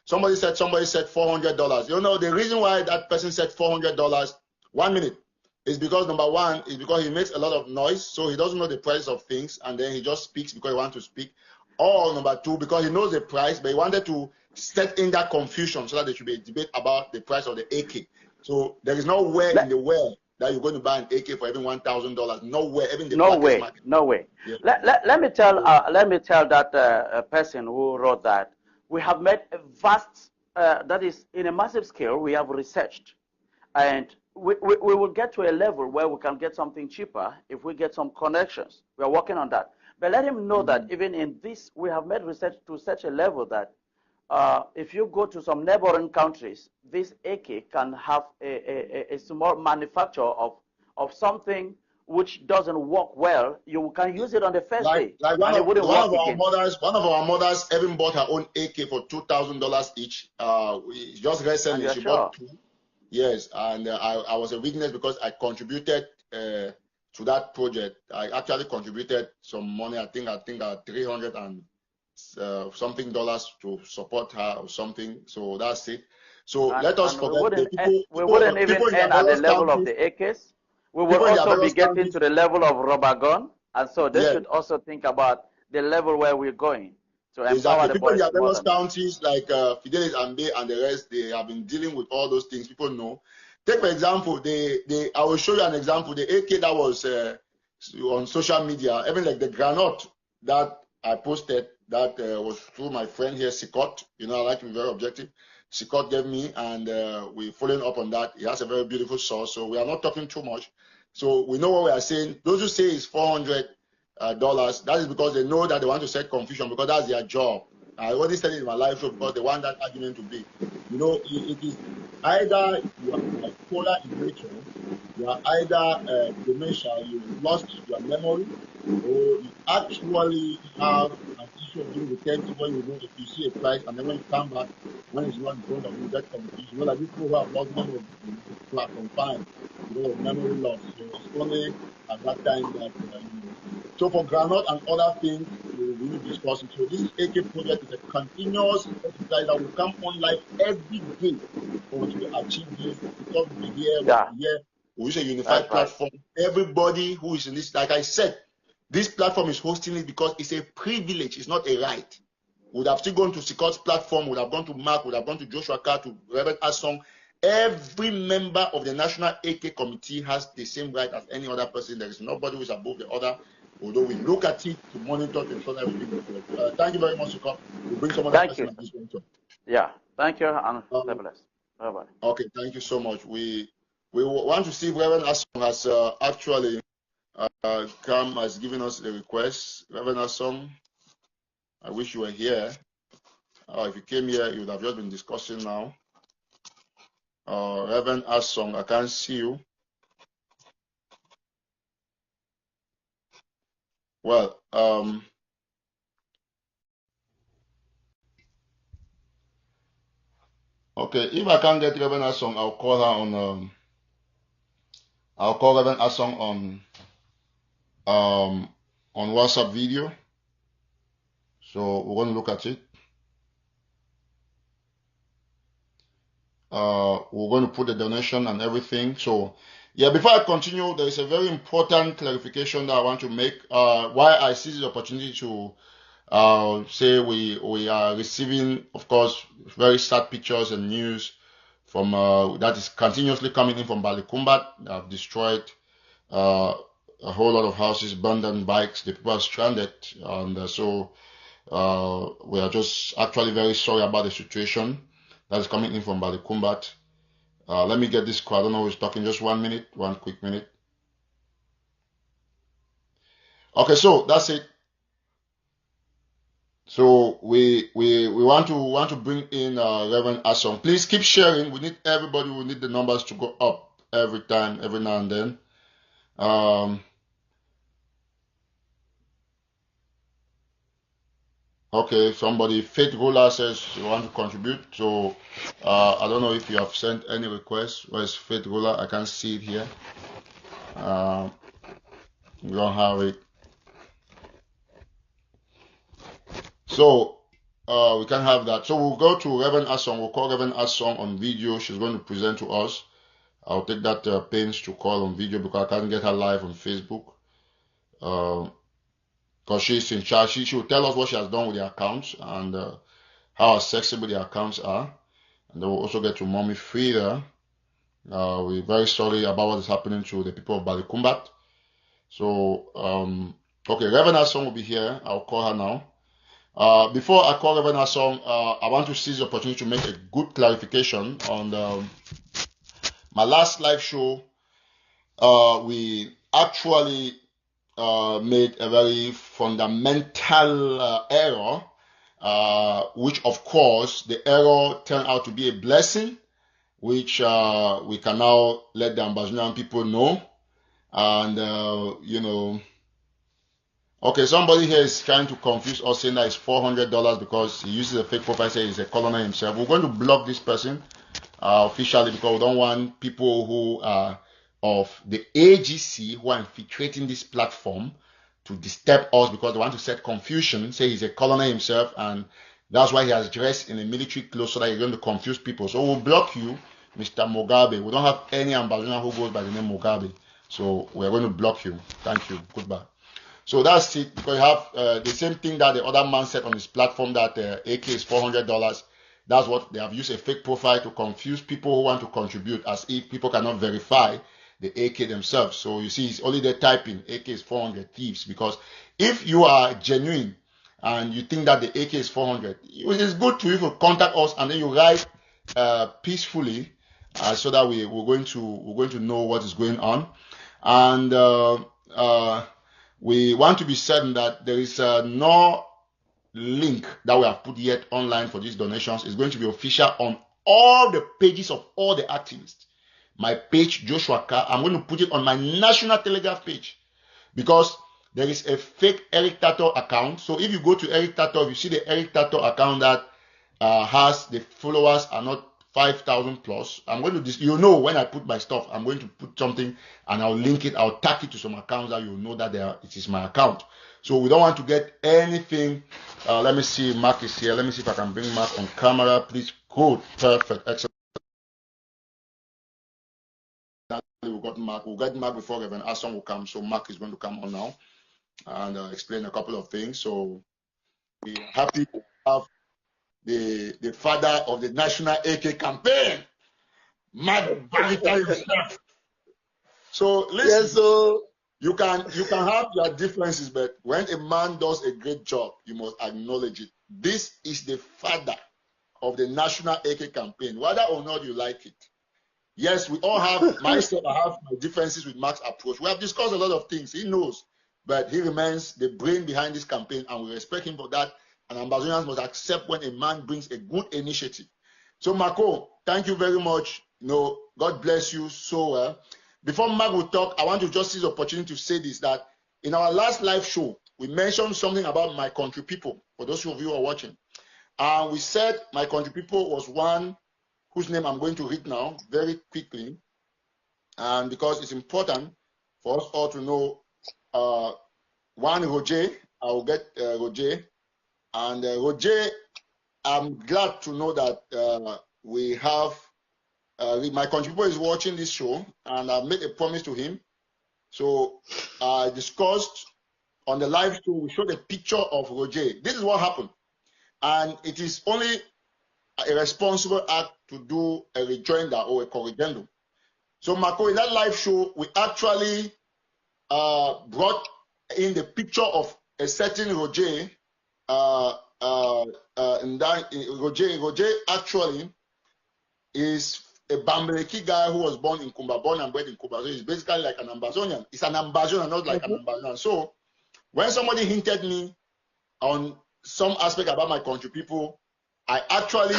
somebody said $400. You know the reason why that person said $400. 1 minute is because number one is because he makes a lot of noise, so he doesn't know the price of things, and then he just speaks because he wants to speak. Or number two, because he knows the price, but he wanted to set in that confusion so that there should be a debate about the price of the AK. So there is nowhere in the world that you're going to buy an AK for even $1,000. Nowhere, even the blackest market. No way. Yeah. Let me tell that person who wrote that we have made a vast that is in a massive scale. We have researched, and we will get to a level where we can get something cheaper if we get some connections. We are working on that. But let him know that even in this, we have made research to such a level that if you go to some neighboring countries, this AK can have a small manufacture of something which doesn't work well. You can use it on the first day, one and it wouldn't work again. One of our mothers even bought her own AK for $2,000 each. Just recently, she bought 2. Yes, and I was a witness because I contributed to that project. I actually contributed some money. I think 300 and something dollars to support her or something. So that's it. So let us forget we wouldn't even end at the level of the AKs. We will also be getting to the level of rubber gun, and so they should also think about the level where we're going to empower the people boys. in the various counties like Fidelis Ambe and the rest, they have been dealing with all those things. People know. Take for example, I will show you an example. The AK that was on social media, even like the granite that I posted, that was through my friend here, Sikot. You know, I like to be very objective. Sikot gave me, and we're following up on that. He has a very beautiful source, so we are not talking too much. So we know what we are saying. Those who say it's $400, that is because they know that they want to set confusion because that's their job. I already said it in my live show because they want that argument to be. You know, it is either you are bipolar in nature, you are either dementia, you lost your memory, or you actually have an issue of being retentive when you know if you see a price and then when you come back, when it's not in front of you, that confusion. You know, like people who have lost memory are confined, you know, memory loss. So it's only at that time that So for granite and other things, we will be discussing. So this AK project is a continuous exercise that will come on live every day to achieve this. Because we use a unified platform. Everybody who is in this, like I said, this platform is hosting it because it's a privilege. It's not a right. Would have still gone to Sikot's platform, would have gone to Mark, would have gone to Joshua Carr, to Reverend Asong. Every member of the National AK Committee has the same right as any other person. There is nobody who is above the other, although we look at it to monitor to ensure everything is correct. Thank you very much, Sikot. We'll bring some other person at this point. Yeah, thank you, and bye-bye. Okay, thank you so much. We want to see if Reverend Asong has actually come, has given us a request. Reverend Asong, I wish you were here. If you came here, you would have just been discussing now. Reverend Asong, I can't see you. Well, okay, if I can't get Reverend Asong, I'll call her on. I'll call Reverend Asong on WhatsApp video. So we're going to look at it. We're going to put the donation and everything. So Yeah, before I continue, there is a very important clarification that I want to make. Why I seize the opportunity to say we are receiving, of course, very sad pictures and news from that is continuously coming in from Balikumbat. They have destroyed uh, a whole lot of houses, burned down bikes. The people are stranded, and so we are just actually very sorry about the situation that is coming in from Balikumbat. Let me get this call. I don't know who's talking. Just 1 minute, one quick minute. Okay, so that's it. So we want to bring in Reverend Asson. Please keep sharing. We need everybody. We need the numbers to go up every time, every now and then. Okay, somebody Faith Ruler says you want to contribute. So I don't know if you have sent any requests. Where's Faith Ruler? I can't see it here. We don't have it. So we can have that. So we'll go to Reverend Asson. We'll call Reverend Asson on video. She's going to present to us. I'll take that pains to call on video because I can't get her live on Facebook. Because she's in charge. She will tell us what she has done with the accounts and how accessible the accounts are. And then we'll also get to Mommy Frida. We're very sorry about what is happening to the people of Balikumbat. So, okay, Reverend Asson will be here. I'll call her now. Before I call Reverend Asson, I want to seize the opportunity to make a good clarification on my last live show. We actually made a very fundamental error, which of course the error turned out to be a blessing, which we can now let the Ambazonian people know. And you know, okay, somebody here is trying to confuse us, saying that it's $400 because he uses a fake profile, saying he's a colonel himself. We're going to block this person officially because we don't want people who are of the AGC who are infiltrating this platform to disturb us because they want to set confusion, say he's a colonel himself, and that's why he has dressed in a military clothes so that he's going to confuse people. So we'll block you, Mr. Mugabe. We don't have any ambassador who goes by the name Mugabe. So we're going to block you. Thank you. Goodbye. So that's it, because you have the same thing that the other man said on his platform, that AK is $400. That's what they have used, a fake profile to confuse people who want to contribute, as if people cannot verify the AK themselves. So you see, it's only there typing AK is 400 thieves, because if you are genuine and you think that the AK is 400, it is good to you to contact us and then you write peacefully so that we're going to know what is going on. And we want to be certain that there is no link that we have put yet online for these donations. It's going to be official on all the pages of all the activists. My page, Joshua Carr, I'm going to put it on my National Telegraph page, because there is a fake Eric Tataw account. So if you go to Eric Tataw, if you see the Eric Tataw account that has the followers are not 5,000 plus, I'm going to, you know, when I put my stuff, I'm going to put something and I'll link it, I'll tag it to some accounts that you know that it is my account. So we don't want to get anything. Let me see, Mark is here. Let me see if I can bring Mark on camera, please. Good, perfect, excellent. We got Mark. We'll get Mark before Reverend Asson will come. So Mark is going to come on now and explain a couple of things. So we're happy to have the father of the National AK Campaign, Mark Bareta himself. So listen, yes, so you can have your differences, but when a man does a great job, you must acknowledge it. This is the father of the National AK Campaign, whether or not you like it. Yes, we all have, myself, I have my differences with Mark's approach. We have discussed a lot of things. He knows, but he remains the brain behind this campaign, and we respect him for that. And Ambazonians must accept when a man brings a good initiative. So, Marco, thank you very much. You know, God bless you so well. Before Mark will talk, I want to just seize the opportunity to say this, that in our last live show, we mentioned something about my country people, for those of you who are watching. And we said my country people was one whose name I'm going to read now very quickly, and because it's important for us all to know. One, Roger, I will get Roger, and Roger, I'm glad to know that we have my contributor is watching this show, and I've made a promise to him. So I discussed on the live show, we showed a picture of Roger. This is what happened. And it is only a responsible act to do a rejoinder or a corrigendum. So, Marco, in that live show, we actually brought in the picture of a certain Roger. Roger actually is a Bambeleki guy who was born in Kumba, born and bred in Kumba. So he's basically like an Ambazonian. It's an Ambazonian, not like an Ambazonian. So when somebody hinted me on some aspect about my country people, I actually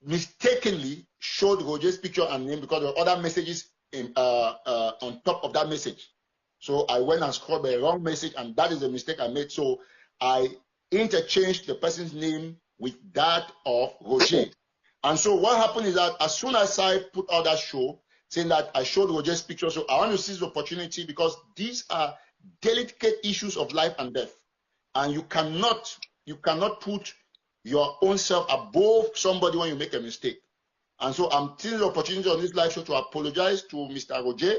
mistakenly showed Roger's picture and name because there were other messages on top of that message. So I went and scrolled the wrong message, and that is the mistake I made. So I interchanged the person's name with that of Roger. And so what happened is that as soon as I put out that show, saying that I showed Roger's picture, so I want to seize the opportunity because these are delicate issues of life and death. And you cannot put your own self above somebody when you make a mistake. And so I'm taking the opportunity on this live show to apologize to Mr. Roger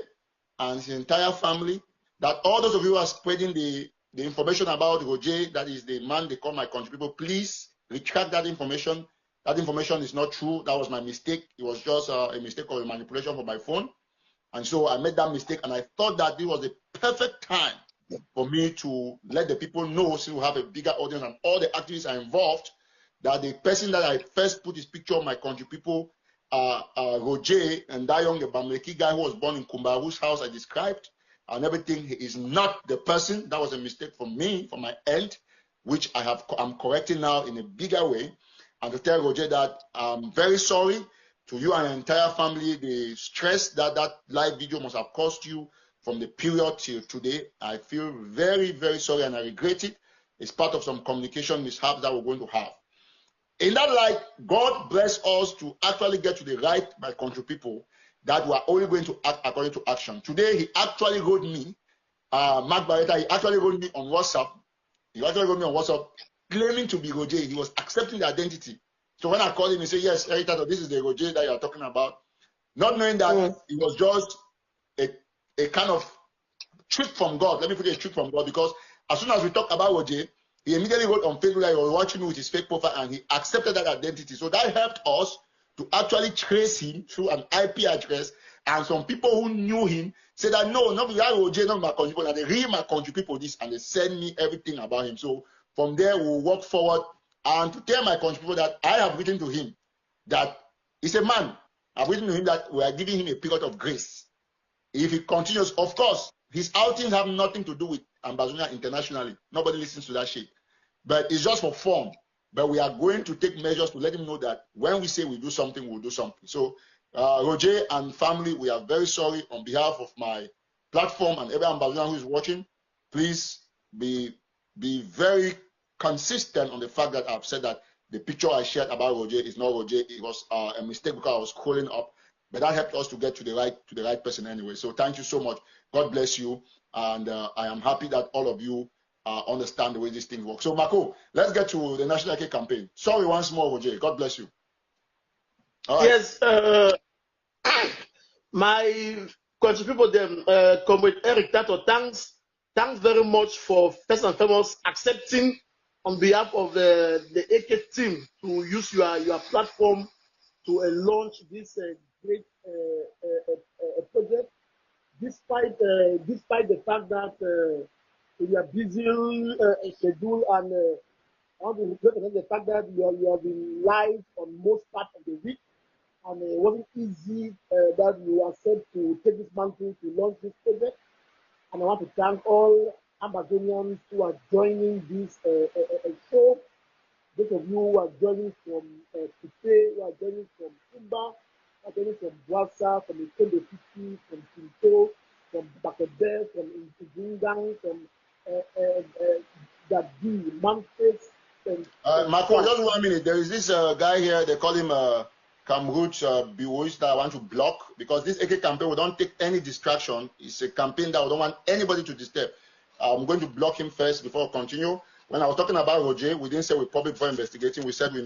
and his entire family, that all those of you who are spreading the information about Roger, that is the man they call my country people, please retract that information. That information is not true. That was my mistake. It was just a mistake or a manipulation for my phone. And so I made that mistake, and I thought that it was the perfect time for me to let the people know, since we have a bigger audience and all the activists are involved, that the person that I first put his picture of my country people, Roger, and that young Bamleki guy who was born in Kumba, whose house I described, and everything, he is not the person. That was a mistake from me, from my end, which I'm correcting now in a bigger way. And to tell Roger that I'm very sorry to you and your entire family, the stress that live video must have caused you from the period till today. I feel very, very sorry, and I regret it. It's part of some communication mishaps that we're going to have. In that light, God bless us to actually get to the right, my country people, that we are only going to act according to action. Today, he actually wrote me, Mark Bareta, he actually wrote me on WhatsApp. He actually wrote me on WhatsApp claiming to be Roger. He was accepting the identity. So when I called him, he said, yes, Eric Tataw, this is the Roger that you are talking about. Not knowing that it was just a kind of trick from God. Let me put it, a trick from God, because as soon as we talked about Roger, he immediately wrote on Facebook that he was watching me with his fake profile, and he accepted that identity. So that helped us to actually trace him through an IP address. And some people who knew him said that no, not Roger, not my country people, and they read my country people this, and they send me everything about him. So from there, we'll walk forward and to tell my country people that I have written to him that he's a man. I've written to him that we are giving him a period of grace. If he continues, of course, his outings have nothing to do with Ambazonia internationally. Nobody listens to that shit. But it's just for form. But we are going to take measures to let him know that when we say we do something, we'll do something. So, Roger and family, we are very sorry on behalf of my platform and every Ambazonian who is watching. Please be very consistent on the fact that I've said that the picture I shared about Roger is not Roger. It was a mistake because I was scrolling up. But that helped us to get to the right person anyway. So thank you so much. God bless you. And I am happy that all of you understand the way these things work. So Marco, let's get to the National AK campaign. Sorry once more, Roger. God bless you. All right. Yes, my country people, Comrade Eric Tataw, thanks very much for first and foremost accepting on behalf of the AK team to use your platform to launch this great project, despite the fact that we are busy schedule, and I want to represent the fact that you have been live on most part of the week, and it wasn't easy that you accept to take this mantle to launch this project. And I want to thank all Ambazonians who are joining this show. Those of you who are joining from Kupe, who are joining from Kumba, who are joining from Boassa, from Ikende City, from Tinto, from Bakebe, from Intigungang, from Gadi, Memphis. Marco, just 1 minute. There is this guy here, they call him Cameroon Biwois, that I want to block, because this AK campaign, we don't take any distraction. It's a campaign that we don't want anybody to disturb. I'm going to block him first before I continue. When I was talking about Roger, we didn't say we probably before investigating. We said we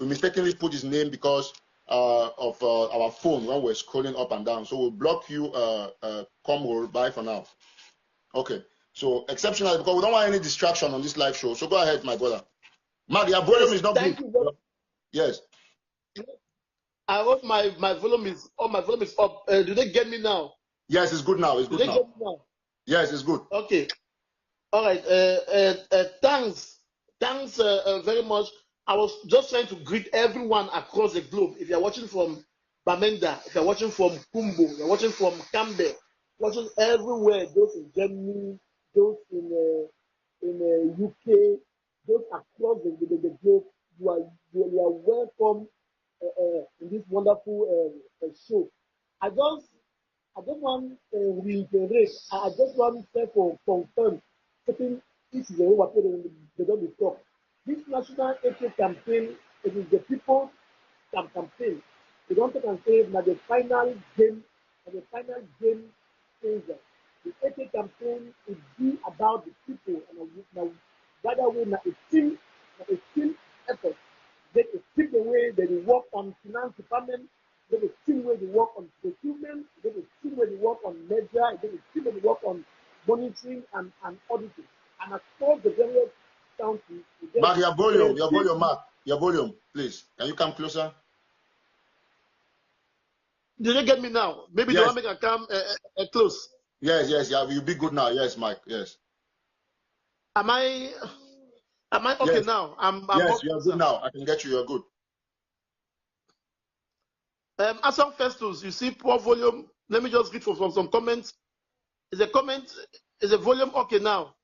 mistakenly put his name because of our phone when we're scrolling up and down. So we'll block you, Comroll. Bye for now. Okay. So exceptional, because we don't want any distraction on this live show. So go ahead, my brother. Mark, your volume is not thank good. you. Yes. I hope my volume is up. Do they get me now? Yes, it's good now. It's good now. Get me now? Yes, it's good. Okay. All right. Thanks very much. I was just trying to greet everyone across the globe. If you're watching from Bamenda, if you're watching from Kumbo, you're watching from Camden, watching everywhere, those in Germany, those in UK, those across the globe, you are welcome in this wonderful show. I just want to reiterate. I just want to confirm certain issues they don't be talk. This national AK campaign, it is the people campaign. They don't take and say that the final game changer. The AK campaign is be about the people, and now by the way, a team effort. They keep the way they work on finance department, they team where they work on procurement, they team where they work on measure, they team where they work on monitoring and auditing. And across the various counties, Mark, your volume, Mark. Your volume, please. Can you come closer? Did they get me now? Maybe yes. They want to make a come close. Yes, yeah. You'll be good now. Yes, Mike. Yes. Am I okay now? Yes, you're good now. I can get you. You're good. As on Festus, you see poor volume. Let me just read from some comments. Is a volume okay now?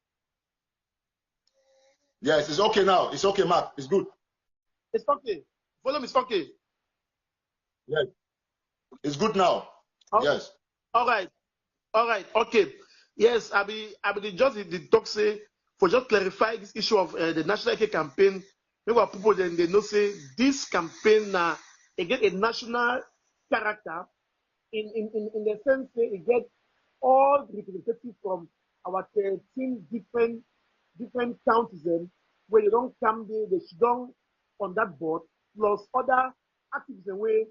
Yes, it's okay now. It's okay, Mark. It's good. It's okay. Volume is okay. Yes. It's good now. Okay. Yes. All right. Okay. Yes, I be just the talk say for just clarify this issue of the national AK campaign. Maybe people then they know say this campaign again a national character in the sense that it gets all the representatives from our 13 different counties where they don't come there, they should don't on that board, plus other activities in way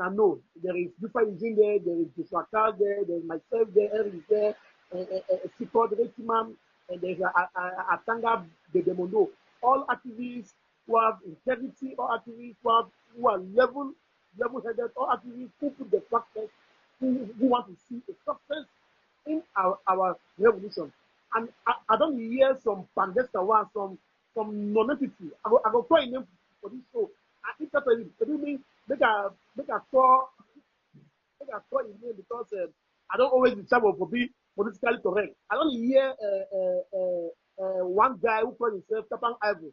I know. There is Dufa is in there is Joshua there is myself there, Eric is there, Sikod Retiman, and there's Atanga Bedemondo. All activists who have integrity, all activists who are level-headed, all activists who put the success, who want to see a success in our revolution. And I don't hear some Pandesta one, some non-entity. I go call a name for this show. I think that's mean make a call his name because I don't always be able to be politically correct. I don't hear one guy who calls himself Tapan Ivory.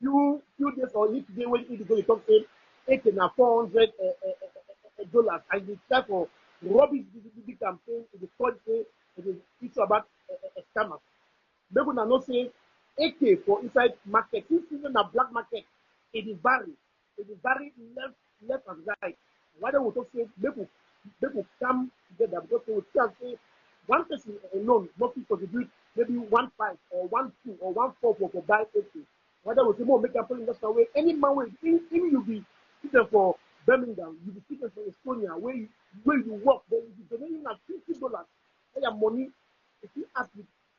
Few days or weeks today when he go talk say $400 and the type of rubbish the campaign in the court say it is issue about a scammer. Maybe I not say AK for inside market. This is in a black market. It is very left and right. Why don't we talk say people come together because they will tell say one person alone must contribute maybe 1.5 or 1.2 or 1.4 for buy AK. Why don't we say more make a point in that way? Any man will even you be sitting for Birmingham, you be sitting for Estonia where you work, then you be donating at $50. They have money. If you ask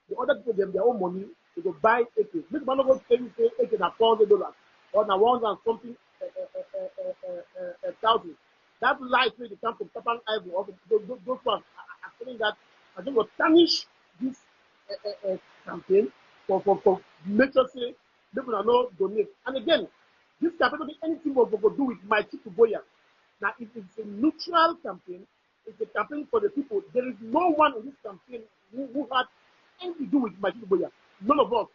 the other people them their own money, they go buy AK. This man go tell you say AK na $400 or na 100 and something thousand. That life they come from Tapan Ivory or those who are saying that I think will tarnish this campaign for make sure say people are not donate. And again, this campaign don't anything but to do with my Chief Boya. Now it is a neutral campaign. It's a campaign for the people. There is no one in this campaign who had anything to do with my Chief Boya. None of us,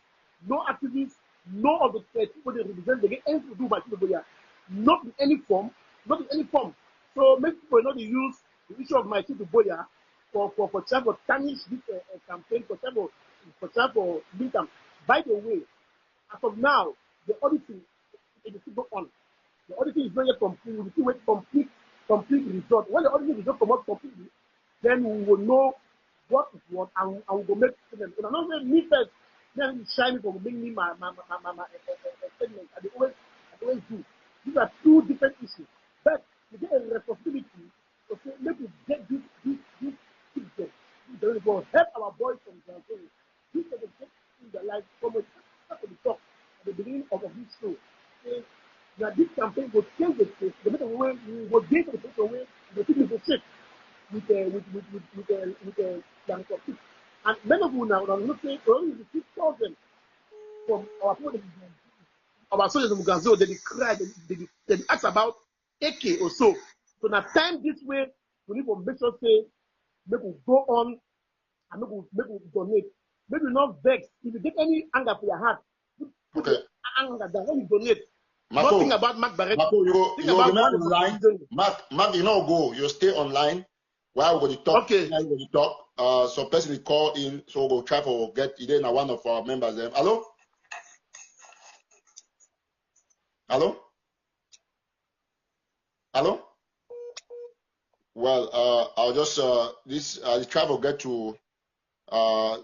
no activists, no of the people they represent, they get anything to do with my Chief Boya. Not in any form. So make people not use the issue of my Chief Boya for trying to tarnish this campaign, for trying to link them. By the way, as of now, the auditing is still on. The auditing is not yet complete. We still wait complete result. When the auditing result come out completely, then we will know what is what and we will make statement. If I'm not saying me first, then shine for making me my statement. I always do. These are two different issues. But you get a responsibility to say, let me get this job. This will help our boys from Cameroon. This is the thing in their life. From the talk at the beginning of this show, say that this campaign will change the face. The better way we will get to the better way the people will sit with young people. And many of you now are not saying only the 6,000 from our people. Our soldiers in Mugazo, they cry, they ask about AK or so. So now time this way, we need to make sure say, make we go on and make we donate. Maybe not vex. If you get any anger for your heart, put Okay. anger that when you donate. Marco, Nothing about Mark Bareta. Marco, you remain online. Mark, You know, go. You stay online while we're going to talk. Okay. While we're going to talk. So person will call in, so we'll try to get either one of our members. Hello? Hello? Hello? Well, I'll just I'll try to get to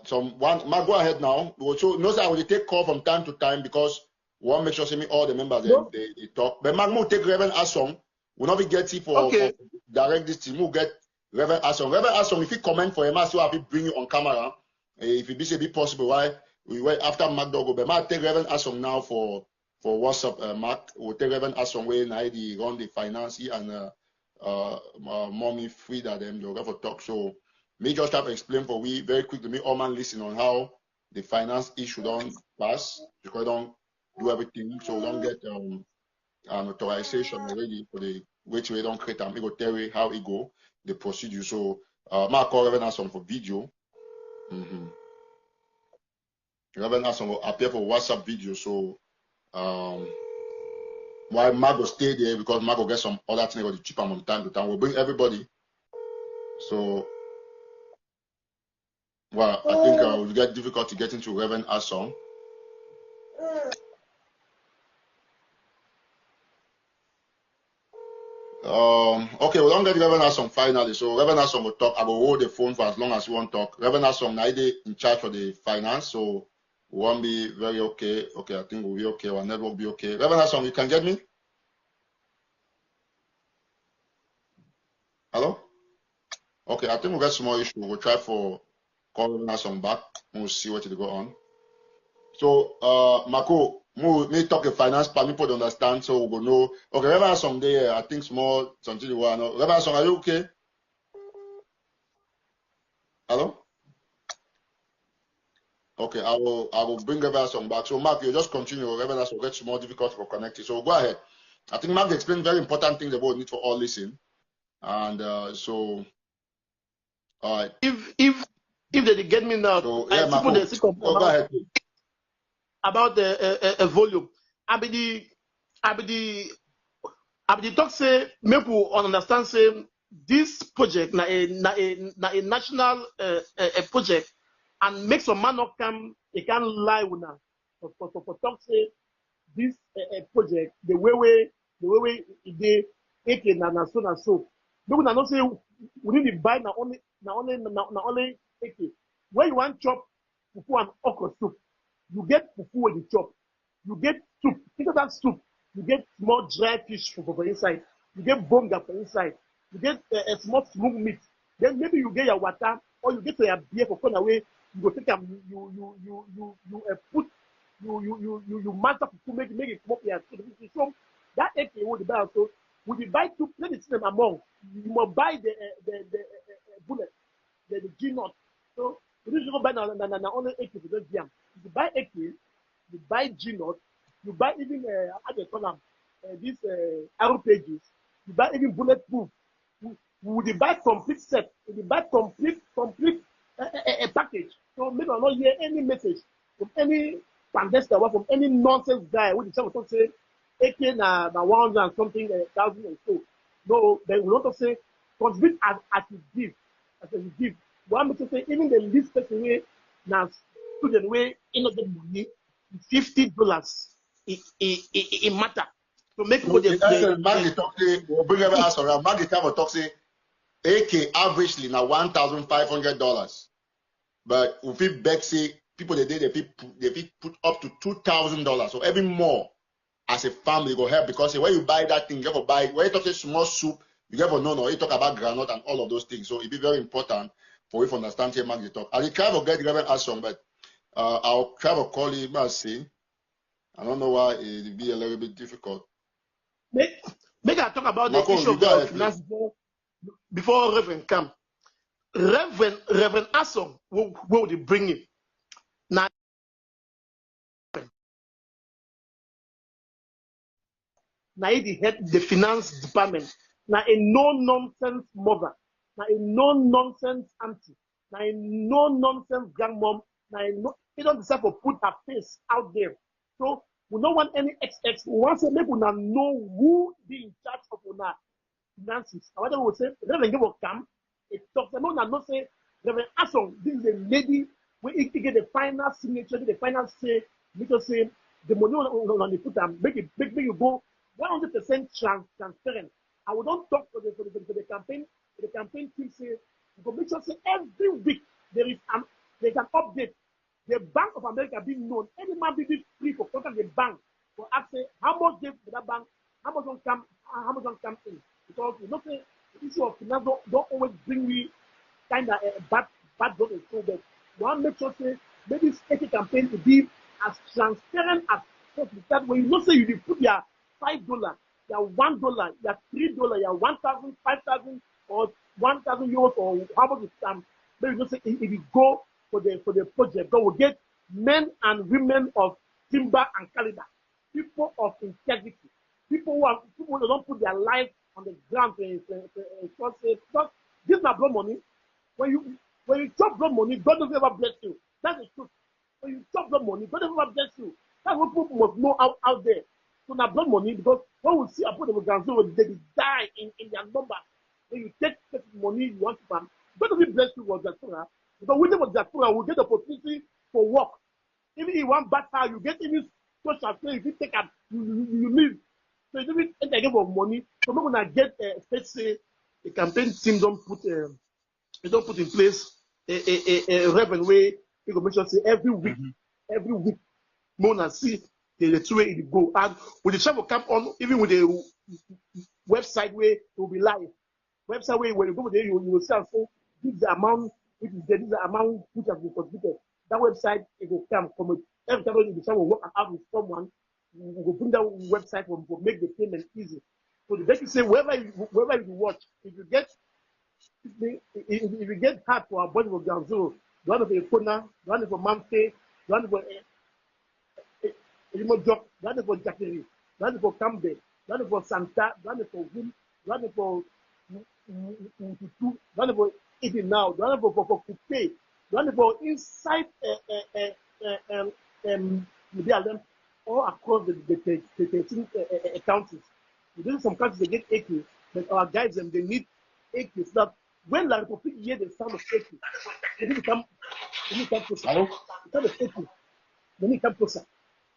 someone. Mark, go ahead now. So notice I will take call from time to time because we want to make sure see me all the members they talk. But Mark will take Reverend Asong. We'll not be getting for direct this team. We'll get Reverend Asong. Reverend Asong, if you comment for him, I still have to bring you on camera. If it be possible, why we wait after Mark Dogo. But Mark take Reverend Asong now for WhatsApp. Mark will take Reverend Asong when I run the finance and mommy free that them they'll go for talk. So me just have to explain for we very quickly. Me all man listen on how the finance issue don't pass because don't do everything. So don't get an authorization already for the which way don't create and me go tell you how it go the procedure. So Mark call Reverend Asong for video. Reverend Asong will appear for WhatsApp video. So why Mark will stay there because Mark will get some other things that cheaper from time to time. We'll bring everybody. So, well, I think we'll get difficult to get into Reverend Asong. Okay, we don't get Reverend Asong finally. So Reverend Asong will talk. I will hold the phone for as long as you want to talk. Reverend Asong now in charge of the finance, so we won't be very okay. Okay, I think we'll be okay. Our network will be okay. Reverend Asong, you can get me? Hello? Okay, I think we'll get some more issue. We'll try for calling Asong back. We'll see what will go on. So, Marco, me talk the finance part, people don't understand, so we'll know. Okay, Reverend Asong there, I think small something you want to know. Reverend Asong, are you okay? Hello? Okay, I will bring Reverend Asong back. So Mark, you just continue. Reverend Asong gets more difficult for connecting. So go ahead. I think Mark explained very important things about need for all listen. And so all right. If they get me now, so, yeah, Marco, go ahead. About the volume. I be the talk say make we understand say this project na a national project and make some man not come they can lie with now for talk say this project the way they AK na so and so. Look na say we need to buy na only AK. When you want chop fufu and okra soup, you get fufu with the chop. You get soup. Think of that soup. You get small dry fish for inside. You get bonga for inside. You get a small smoked meat. Then maybe you get your water or you get your beer for corner away. You go take them. You master to make it come up here. So that AK will be buy also. Would you buy two? Let me see them among. You must buy the bullet, the G knot. So you need to buy na only AK for the jam. You buy AK, you buy G knot, you buy even how they call them these arrow pages. You buy even bulletproof. Would you buy complete set? Would you buy complete a package? So maybe I not hear any message from any pandesta or from any nonsense guy who decide to say AK na 100 and something thousand and so. No, they will not say contribute as you give, One to say even the least person way now student way in the money $50 it matter. So make people we'll bring every answer around. Maggie time will talk say AK averagely now $1,500. But if we beg say people they put up to $2,000. So every more as a family go help because when you buy that thing, you have to buy. When you talk about small soup, you have to know. You talk about granite and all of those things. So it be very important for you to understand here, man. You talk. I try to get the Reverend Ashton, but I'll try to call him and see. I don't know why it be a little bit difficult. Make I talk about Marco, the issue of the finance before Reverend come. Reverend Asson, where would they bring him? Now, he head the finance department. Now a no-nonsense mother. Now a no-nonsense auntie. Now a no-nonsense grandmom. Now he don't deserve to put her face out there. So we don't want any XX. We want to make una know who be in charge of una finances. And what we will say, Reverend will come. It talks about not say Reverend Asson. This is a lady. We get the final signature, the final say. Because say the money on the put and make you go 100% transparent. And we don't talk for the campaign. The campaign team say we go make sure say every week there is an update. The Bank of America being known. Any man be free for contact the bank for ask say how much give for that bank, how much don't come in. Because you know say the issue of finance don't always bring me kind of bad blood and so but we want to make sure say maybe this AK campaign to be as transparent as possible. That when you know say you put your $5, your $1, your $3, your 1,000, 5,000, or 1,000 euros, or how much it's maybe you know say if you go for the project, God will get men and women of timber and caliber, people of integrity, people who don't put their life on the ground because this is not blood money. When you chop blood money, God doesn't ever bless you. That's the truth. When you chop blood money, God doesn't ever bless you. That's what people must know out there. So now blood money, because when we see about the Ganzo, they die in their number. When you take money, you want to ban. God doesn't bless you with diaspora. Because with them diaspora, we get the opportunity for work. Even if you want bad power, you get even social play. If you take up, you leave. So it's even enter again for money. So when I get let's say the campaign team don't put in place a revenue way, you can make sure say every week, Mona see the two way it go. And with the travel camp on, even with the website where it will be live. Website where when you go there, you will see so this is the amount which is there, this is the amount which has been contributed. That website it will come from it. Every time the travel work out with someone, we will bring that website for make the payment easy. So the best say wherever you watch, if you get hard for our body of Ganzo, the one for Kona, the one for Mamfe, the one for Jock, the one for Jackery, the one for Cambe, the one for Santa, the one for Wim, the one for Tutu, the one for Even Now, the one for Coupe, the one for inside all across the 13 counties. Within some countries they get AK, but our guys they need AK so that when La Republic hear the sound of AK, they need to come closer. Hello? The sound of AK, they need to come closer.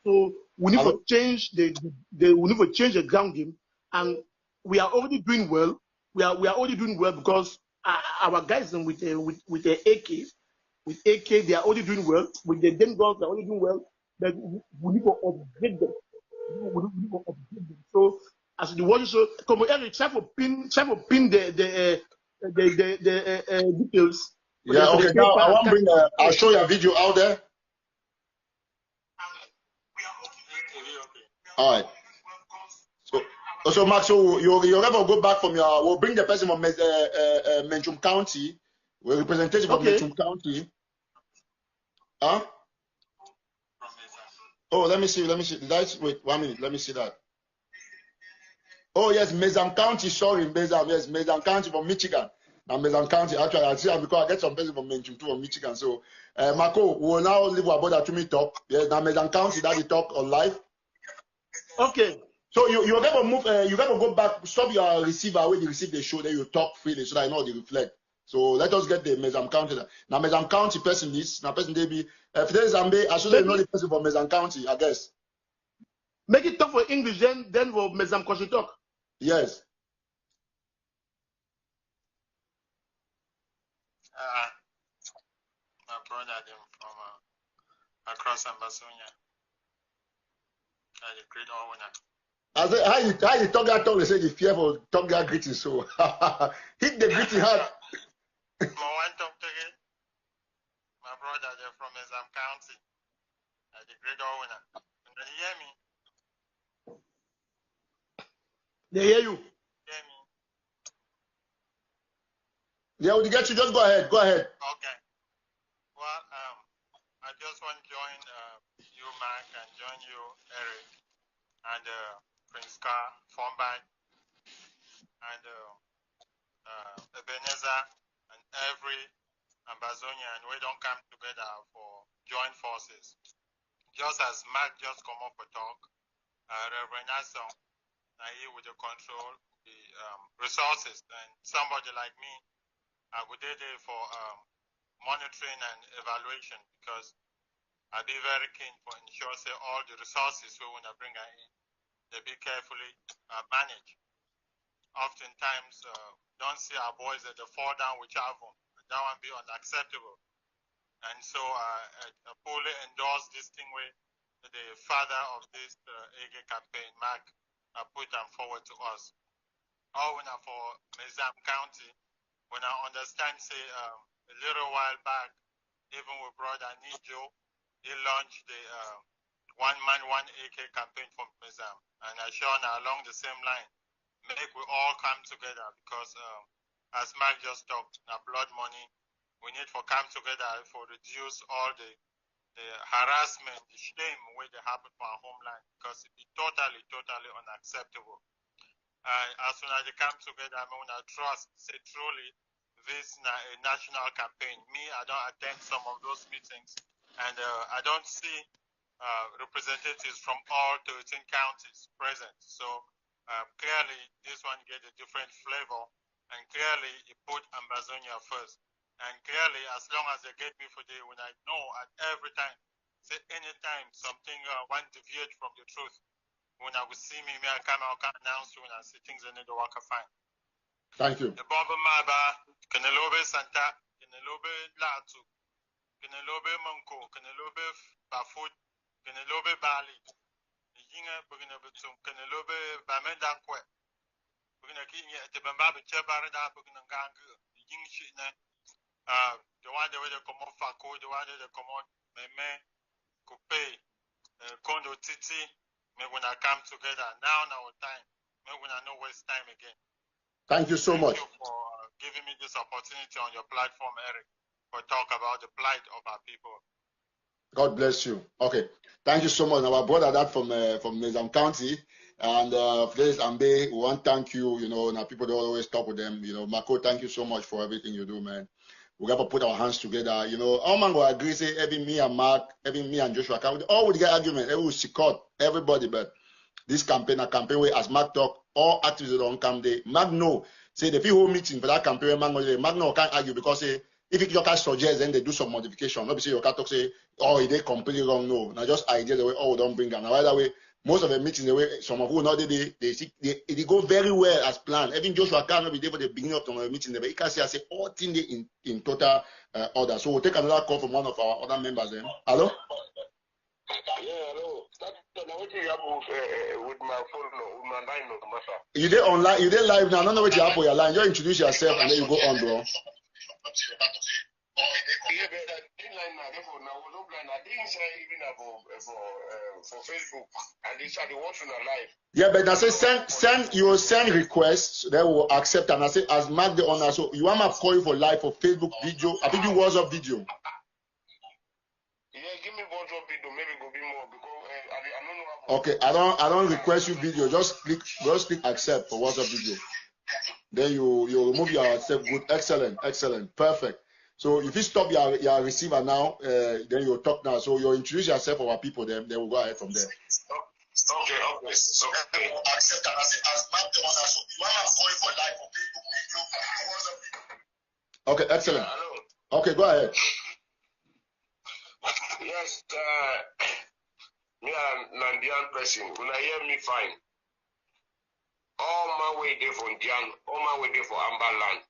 So we need to change the ground game, and we are already doing well. We are already doing well because our guys with the AK, they are already doing well. With the dem guns, they are already doing well. But we need to upgrade them. So as the watch show, come Eric, try to pin the details. Yeah, okay. Now I want to bring. I'll show you a video out there. All right. So Max, so you ever go back from your? We'll bring the person from Menchum County. We're representative of Menchum County. Huh? Oh, let me see. Wait 1 minute. Let me see that. Oh yes, Maim County. Sorry, Maim. Yes, Maim County from Michigan. Now Maim County. Actually, I see because I get some person from Menchum too from Michigan. So, Marco, we will now leave about that to me talk. Yes, now Maim County that you talk on live. Okay. So you're gonna move. You gotta go back. Stop your receiver when you receive the show. Then you talk freely so that I know they reflect. So let us get the Maim County. Now Maim County person is now person they be. If there is Zambe, I should know the person from Maim County. I guess. Make it talk for English, then we'll Maim County talk. Yes. My brother them from across Ambazonia. the great all winner. I said, how you talk that talk? They say you fear for talk that greeting. So hit the greeting hard. My one talk to it. My brother, they're from Maim County. The great all winner. And then you hear me? They hear you. Hear me? Yeah, we get you. Just go ahead. Go ahead. Okay. Well, I just want to join you, Mark, and join you, Eric, and Prince Carr, Formbach, and Ebenezer, and every Ambazonian. We don't come together for joint forces. Just as Mark just come up for talk, Reverend Asson, he would control the resources, and somebody like me, I would do it for monitoring and evaluation, because I'll be very keen for ensure say all the resources we want to bring in, they be carefully managed. Oftentimes, don't see our boys at the fall down with Chavon. That one be unacceptable. And so I fully endorse this thing where the father of this AK campaign, Mark, put them forward to us. All when for Maim County, when I understand, say, a little while back, even with brother Nijo, he launched the one man, one AK campaign for Maim. And I shown along the same line, make we all come together, because as Mark just talked, blood money, we need to come together for reduce all the harassment, the shame where they happen for our homeland, because it's totally unacceptable. As soon as they come together, I mean, I trust, say truly, this is a national campaign. Me, I don't attend some of those meetings, and I don't see representatives from all 13 counties present. So clearly, this one get a different flavor, and clearly, it put Ambazonia first. And clearly, as long as they get me for day, when I know at every time, say anytime something want to deviate from the truth, when I will see me, I come out, can announce you, when I see things in the work fine. Thank you. The Baba Maba, Kenelobe Santa, Kenelobe Latu, Kenelobe Monko, Kenelobe Bafut, Kenelobe Bali, Yinga, Buginabutum, Kenelobe Bamendankwe, Buginakin, the Bambabi Chebarada, Buginangangu, Ying Shina. The one that they come on Fako, the one that they come on Meme, Coupe, Kondo Titi, maybe when I come together, now time, maybe when I know waste time again. Thank you so much. Thank you for giving me this opportunity on your platform, Eric, for talk about the plight of our people. God bless you. Okay. Thank you so much. Our brother that from Maim County. And this Ambe, we want to thank you. You know, now people don't always talk with them. You know, Marco, thank you so much for everything you do, man. We got to put our hands together. You know, all man will agree, say, every me and Mark, every me and Joshua, all would get argument, every will support everybody. But this campaign, a campaign where, as Mark talk, all activities don't come there. Mark know, say, the people meeting for that campaign, Mark no can't argue, because say, if you can suggest, then they do some modification. Not be say you can't talk, say, oh, they completely wrong. No, now just idea the way, oh, don't bring them. Now, by the way, most of the meetings, the way some of who not they go very well as planned. Even Joshua cannot be there for the beginning of the meeting, but you can see, I say all things in total order. So we'll take another call from one of our other members. Then, hello. Yeah, hello. With my phone, with my line, you did online, you did live now. I don't know what you have for your line. Just introduce yourself and then you go on, bro. For Facebook, and they said they want to live. Yeah, but I say you will send requests, they will accept, and I say as Mark the owner, so you want me to call you for live for Facebook video, I think you WhatsApp video. Yeah, give me WhatsApp video, maybe it will be more, because I don't know how. Okay, I don't request you video, just click accept for WhatsApp video. Then you remove yourself. Good, excellent, perfect. So if you stop your receiver now, then you'll talk now. So you'll introduce yourself to our people, then we'll go ahead from there. Okay. So accept and I say as Mark the owner, so you want to call you for live for Facebook video. Okay, excellent. Yeah, hello. Okay, go ahead. Yes, me and Nandian person, when I hear me fine. All my way there for Ndian, all my way there for Amba land.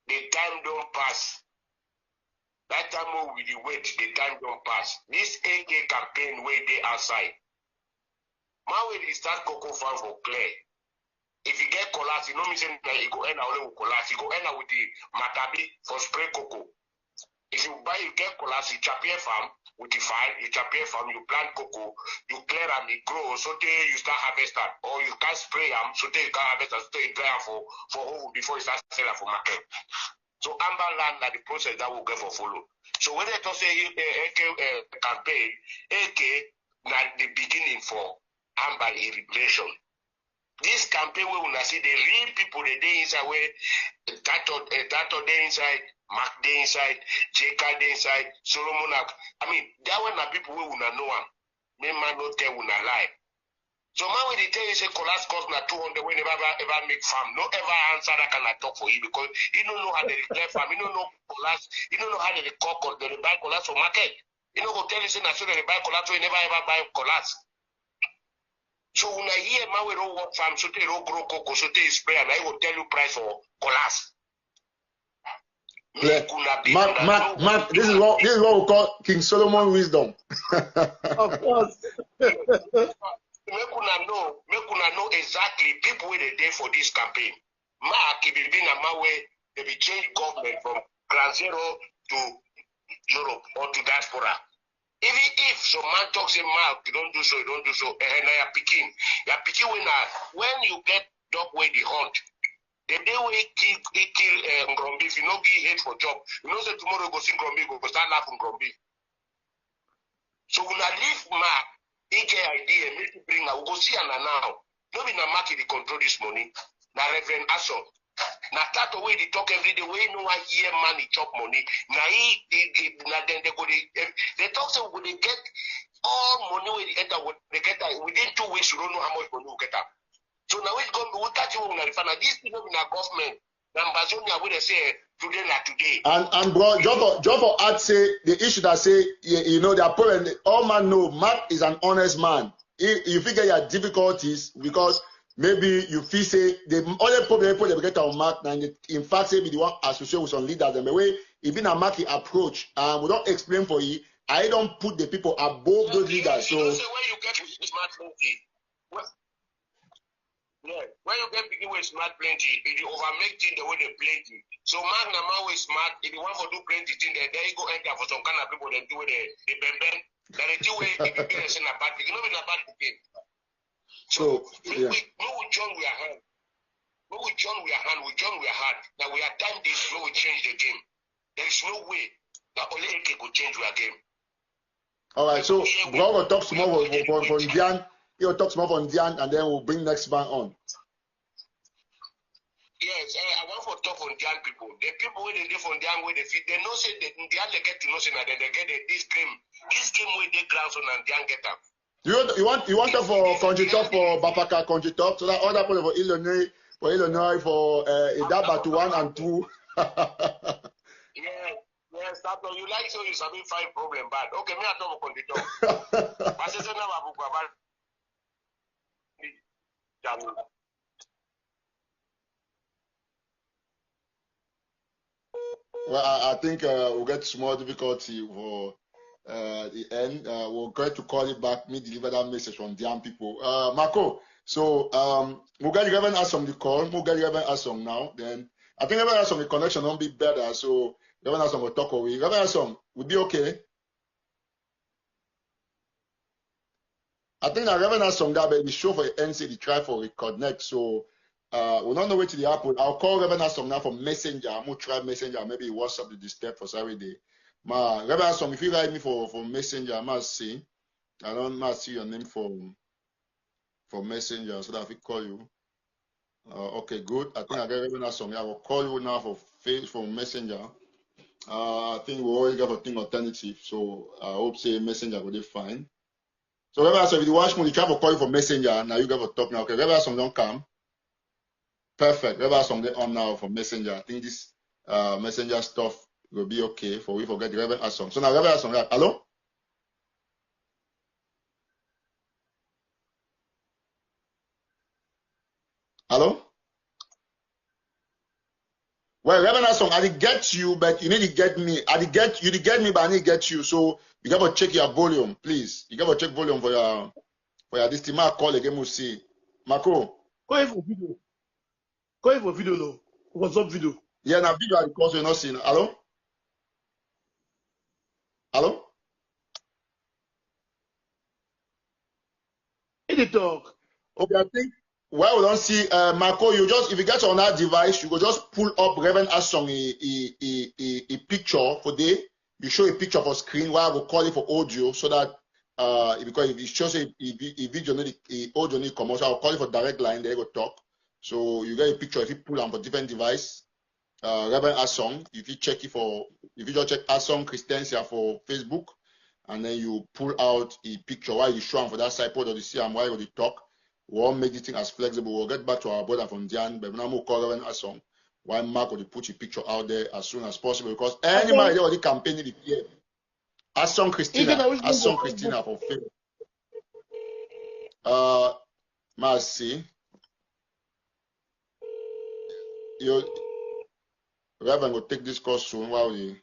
The time don't pass. That time we wait, the time don't pass. This AK campaign way they outside. Man when they start cocoa farm for clear. If you get collapse, you know me saying that you go end only with collapse. You go end with the matabi for spray cocoa. If you get collapse, you chop your farm with the fire, you chop your farm, you plant cocoa, you clear them, it grows, so till you start harvesting. Or you can spray them, so till you can harvest, so till you clear them for whole before you start selling for market. So Amba land that the process that will get for follow. So when they talk say AK campaign, AK na the beginning for Amba irrigation. This campaign we will see the real people the day inside where Tataw day inside, Mark day inside, JK day inside, Solomon. I mean, that one are people we will not know them. Me man not tell we not lie. So man when they tell you say collapse cost na 200 when never ever make farm, no ever answer that kind of talk for you because you don't know how they declare farm, you don't know collapse, you don't know how they buy collapse for market. You know go tell you say na so they buy collapse, so you never ever buy collapse. So when I hear man we don't work farm, so they don't grow cocoa, so they spray, and I will tell you price for collapse. Mark, this is what we call King Solomon wisdom. Of course. Make una know exactly people where they there for this campaign. Mark, if it been a man where they be change government from Ground Zero to Europe or to diaspora. Even if some man talks in Mark, you don't do so, and you're picking when you get dog where they hunt. The day we kill Ngrombi, if you no give hate for job, you know say tomorrow go see Ngrombi, go start laughing Ngrombi. So when I leave Mark, he get idea, make you bring her, we go see her now. No be na Mark they control this money. Na Reverend Aso. Na Tataw way they talk every day, way no one hear man he chop money. Na then they go they talk so when they get all money where they enter, they get that within 2 weeks you don't know how much money we get up. So now we catch you when this people in our government, Nambazonia where they say today na today. And bro, Job for art say the issue that say you know their problem. All man know Mark is an honest man. You figure your difficulties because maybe you feel say the only problem they get on Mark and in fact say be the one associated with some leaders and the way even a Mark approach we don't explain for you. I don't put the people above those leaders. So you know, say where you get smart plenty. Yeah, when you get begin with smart plenty, if you overmake things the way they plenty. So man na man with smart, if you want to do plenty thing, then you go enter for some kind of people that do the bend. Then the two way if you get a bad thing, you know be a bad thing. So we join with our hand. We join with our heart. Now we are time this, we change the game. There is no way that only AK could change our game. Alright, so we're going to talk some more from Dian. He'll talk some more from Dian and then we'll bring next man on. Yes, I want to talk on Dian people. The people where they live on Dian where they fit, they know say that Dian they get to know say that they get this game where they ground on and Dian get up. You want to for country talk for Bapaka country talk so that other people for Illinois for Idaba to 1 and 2. Yes, Tataw, you like so you sabi find problem bad. Okay, me I talk for country talk. But say na babu about Well, I think we'll get small difficulty for the end. We'll try to call it back, me deliver that message from the young people. Marco, so we'll get Reverend us on the call. We'll get Reverend us on now. Then I think Reverend us on the connection won't be better. So Reverend us on will talk away. Reverend us on would be okay. I think that Reverend us on that baby show for the NC the try for it connect. So we don't know where to the happen. I'll call Reverend us on now from Messenger. I'm gonna try Messenger, maybe WhatsApp the disturb for Saturday. Reverend Asom, if you write me for Messenger, I must see. I don't must see your name for Messenger so that I will call you. Okay, good. I think I get Reverend Asom. I will call you now for Messenger. I think we always got a thing alternative, so I hope say Messenger will be fine. So Reverend Asom, if you watch me, you try to call you for Messenger. Now you got to talk now. Okay, Reverend Asom don't come. Perfect. Reverend Asom get on now for Messenger. I think this Messenger stuff will be okay for we forget the Reverend Asom. So now Reverend Asom, right? Hello? Hello? Well, Reverend Asom, I did get you, but you need to get me. You did get me, but I need to get you. So you got to check your volume, please. You got to check volume for your Well, this team I call again, we'll see. Marco. Call for video. Call for video, no. What's up, video? Yeah, now video because you're not seeing. Hello? Hello? In the talk. Okay, I think why we don't see Marco, you just if you get on that device, you go just pull up Reverend Asong a picture for day. You show a picture for screen while I will call it for audio so that because if it shows a video need a audio need commercial, I'll call it for direct line, there you go talk. So you get a picture if you pull on for different device. Reverend Asong, if you check it for if you just check Asong Christiansia for Facebook, and then you pull out a picture while you show them for that side or the see and while you talk. We won't make the thing as flexible. We'll get back to our brother from Dian, but now we'll call Reverend Asong. Why Mark will put your picture out there as soon as possible because anybody they already campaigning the year. Asong Christina for Facebook. Mercy. You Reverend will take this course soon while we.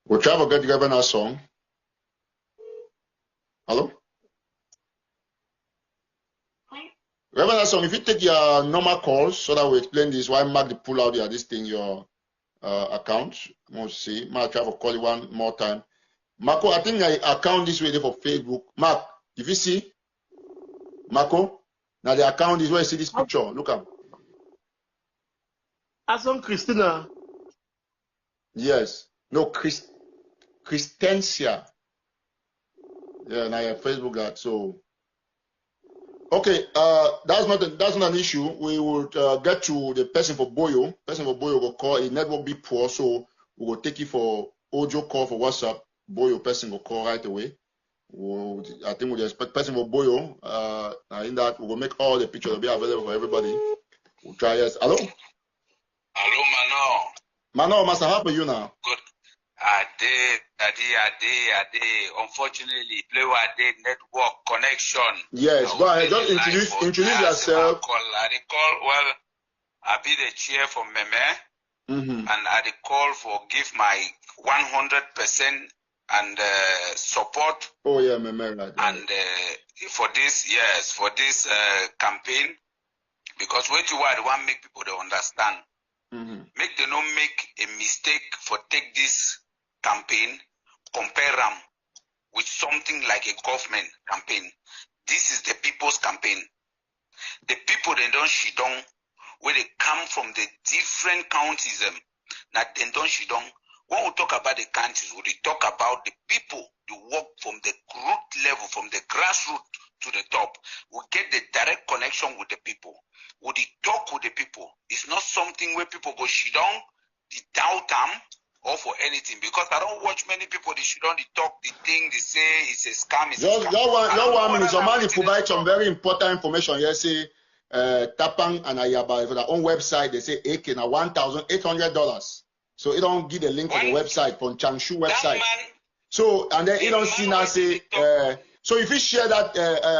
We'll try to get Reverend Asong. Hello? Reverend Asong, if you take your normal calls so that we explain this, why Mark the pull out this thing, your account. We'll see. Mark, try to call you one more time. Marco, I think I account this way for Facebook. Mark, if you see, Marco, now the account is where you see this picture. Look up. Asong Christina. Yes. No, Christensia. Yeah, now your Facebook that. So okay, that's not an issue. We will get to the person for Boyo. Person for Boyo will call a network be poor, so we will take it for audio call for WhatsApp. Boyo person will call right away. I think we expect person for Boyo. In that we will make all the pictures will be available for everybody. We'll try. Yes. Hello. Hello, Mano. Mano, Master, how are you now? Good. Ade. Unfortunately, play with the network connection. Yes, go ahead. Just introduce yourself. Well, I be the chair for Meme, and I call for give my 100% and support. Oh yeah, Meme, right. And for this campaign, because what you want make people to understand. Make them not make a mistake for take this campaign, compare them with something like a government campaign. This is the people's campaign. The people they don't shidong, where they come from the different counties, that they don't shidong. When we talk about the countries, we talk about the people who work from the root level, from the grassroots to the top. We get the direct connection with the people. We talk with the people. It's not something where people go shidong, they doubt them, or for anything. Because I don't watch many people, they shidong, they talk, the thing, they say it's a scam. It's a scam. Your 1 minute, somebody provide some very important information. Yes, say Tapang and Ayaba for their own website, they say AK na $1,800. So it don't give the link to the website from Changshu website. So and then it don't see now say so if you share that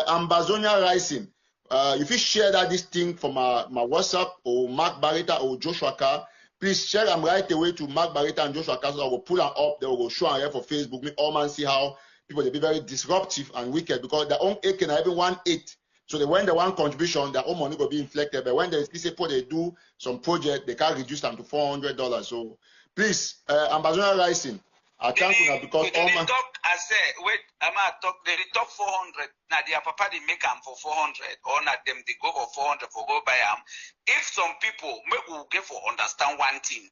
Ambazonia Rising, if you share that this thing from my WhatsApp or Mark Bareta or Joshua Carr, please share them right away to Mark Bareta and Joshua Carr so I will pull them up. They will show them here for Facebook. Make all man see how people they be very disruptive and wicked because their own AK and even 1/8. So when they want contribution, their own money will be inflected. But when these people they do some project, they can reduce them to $400. So please, Ambazonia Rising, I thank you now because all my talk. I say, wait, I'm not talk. They talk 400. Now their papa they make them for 400, or not them they go for 400 for go buy them. If some people maybe will get for understand one thing.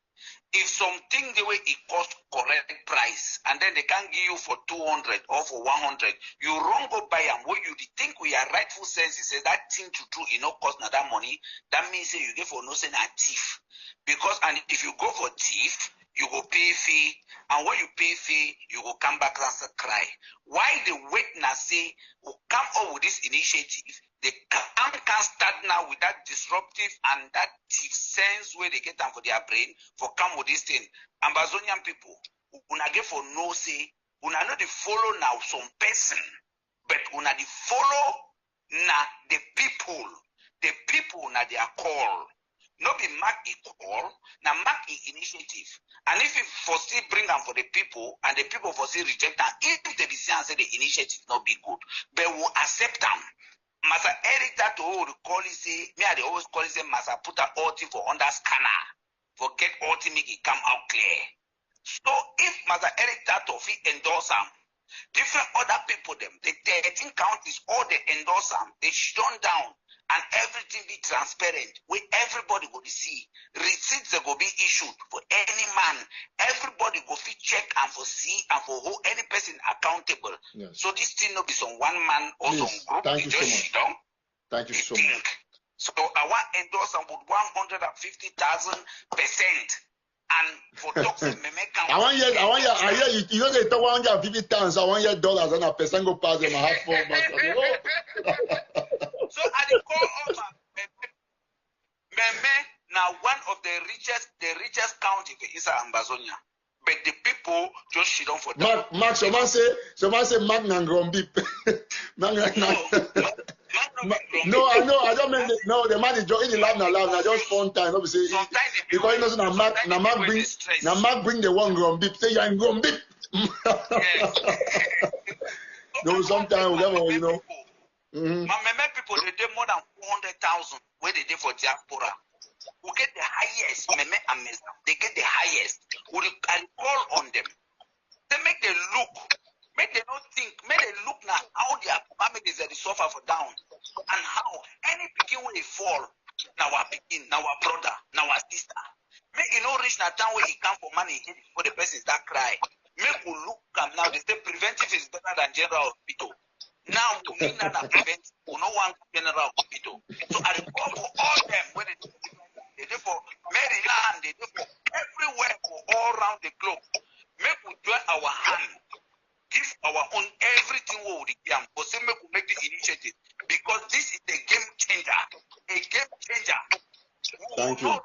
If something the way it cost correct price and then they can give you for 200 or for 100, you wrong go buy them where you think we are rightful sense. It says that thing to do, it no cost now that money. That means you get for no saying a thief. Because and if you go for thief, you go pay fee, and when you pay fee, you will come back and cry. Why the wait now say will come up with this initiative? They can start now with that disruptive and that thief sense where they get them for their brain for come with this thing. Ambazonian people, una get for no say, una know they follow now some person but una the follow na the people na their call. No be mark a call, na mark a initiative. And if you foresee bring them for the people, and the people foresee reject them, if they be saying say the initiative not be good, but will accept them. Master Eric Tataw call it say, me I dey always call it say, Master put a ulti for under scanner, for get ulti make it come out clear. So if Master Eric Tataw fit endorse them, different other people them, the 13 counties, all they endorse them, they shut down, and everything be transparent, where everybody go to see. Receipts that go be issued for any man. Everybody go fit check and for see and for hold any person accountable. Yes. So this thing not be some one man or Please, some group. thank you so much. Down. Thank you They so think. much. So I want endorse them with 150,000%. And for talks in I want you, you know they talk 150,000, I want your dollars and a percent go pass them. I have 4 months. So I dey call all my Meme now one of the richest county for inside Ambazonia. But the people just shit on for that. Mark, someone say Mark Nangrombi. No, I know. I don't mean the man is joking. Laugh now. I just fun time. Obviously, because he knows Mark bring the one Grombi. Say you're in Grombi. No, sometimes whatever you know. My Meme people they did more than 400,000 where they did for diaspora. Who get the highest Meme and Mesa? They get the highest. I call on them. They make them look. Make them not think. Make them look now how their families that they suffer for down. And how any picking when they fall, now our picking, now our brother, now our sister. Make you know reach that time where he come for money for the person that cry. Make we look come now. They say preventive is better than general hospital. Now we need not prevent. We no one general hospital. So I call for all them when they do for Maryland, they do for everywhere, for all around the globe. Make we join our hand, give our own everything we will give, but say make we make the initiative because this is a game changer. A game changer. Thank you.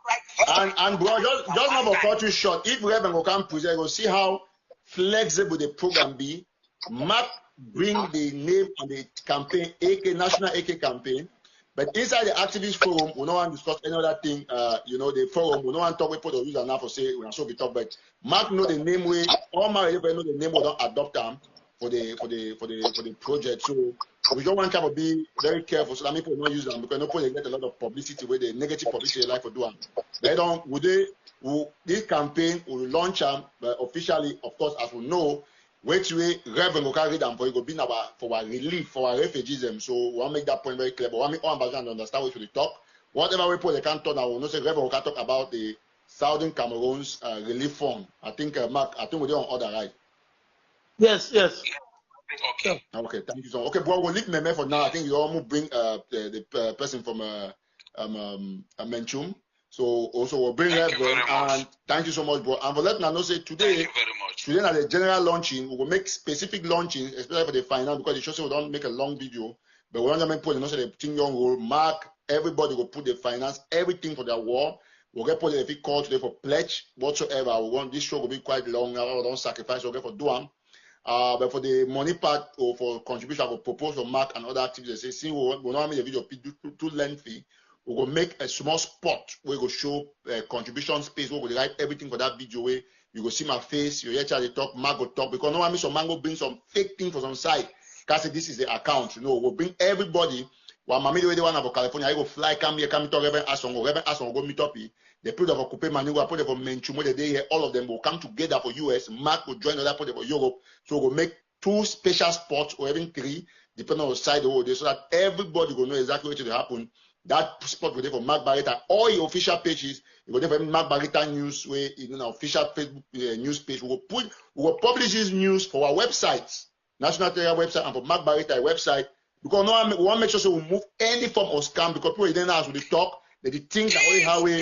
And bro, just not for cut you short. If we ever go come present, go see how flexible the program be. Mark bring the name on the campaign, National AK Campaign. But inside the activist forum, we don't want to discuss any other thing. The forum, we don't want to talk with people who use enough for say we are so we talk. But Mark know the name way. All my people know the name. We don't adopt them for the project. So we don't want to be very careful so that people don't use them because no people they get a lot of publicity where the negative publicity they like for doing. They don't. This campaign will launch them officially, of course, as we know. Which way Reverend will carry them for it will be for our relief for our refugees. So we want to make that point very clear. But we want to make all ambassadors understand what we talk. Whatever we put, they can't talk now. We know say Reverend will talk about the Southern Cameroon's relief fund. I think Mark, we're on order, right? Yes. Okay. Okay, thank you so much. Okay, bro, we'll leave Meme for now. I think you almost bring the person from Menchum. So also we'll bring Reverend and thank you so much, bro. And for letting us know say today. Thank you very much. Today at the general launching, we will make specific launching, especially for the finance, because the show say we don't make a long video. But we want to put the thing young role, Mark, everybody will put the finance, everything for their war. We'll get put the call today for pledge, whatsoever. We want this show will be quite long. I don't sacrifice, we'll get for doing. But for the money part or for contribution, I will propose for Mark and other activities. Say, see, we don't make the video too lengthy. We will make a small spot where we will show contribution space, where we will write everything for that video where you go see my face, you hear they talk, Mark will talk, because no one some man go bring some fake thing for some side. Because this is the account, we'll bring everybody. While Mami the one about California, I go fly, come here, come to Reverend Asson, go meet up. The people of Coupe Manu, I put them for Menchumo, the day here, all of them will come together for US. Mark will join other people for Europe. So we'll make 2 special spots or even 3, depending on the side of the so that everybody will know exactly what will happen. That spot will be for Mark Bareta. All your official pages, you will for Mark Bareta News, where official Facebook news page. We will publish this news for our websites, National Terror website, and for Mark Bareta website. Because we want to make sure so we move any form of scam. Because people didn't ask when they talk, they think that only how we.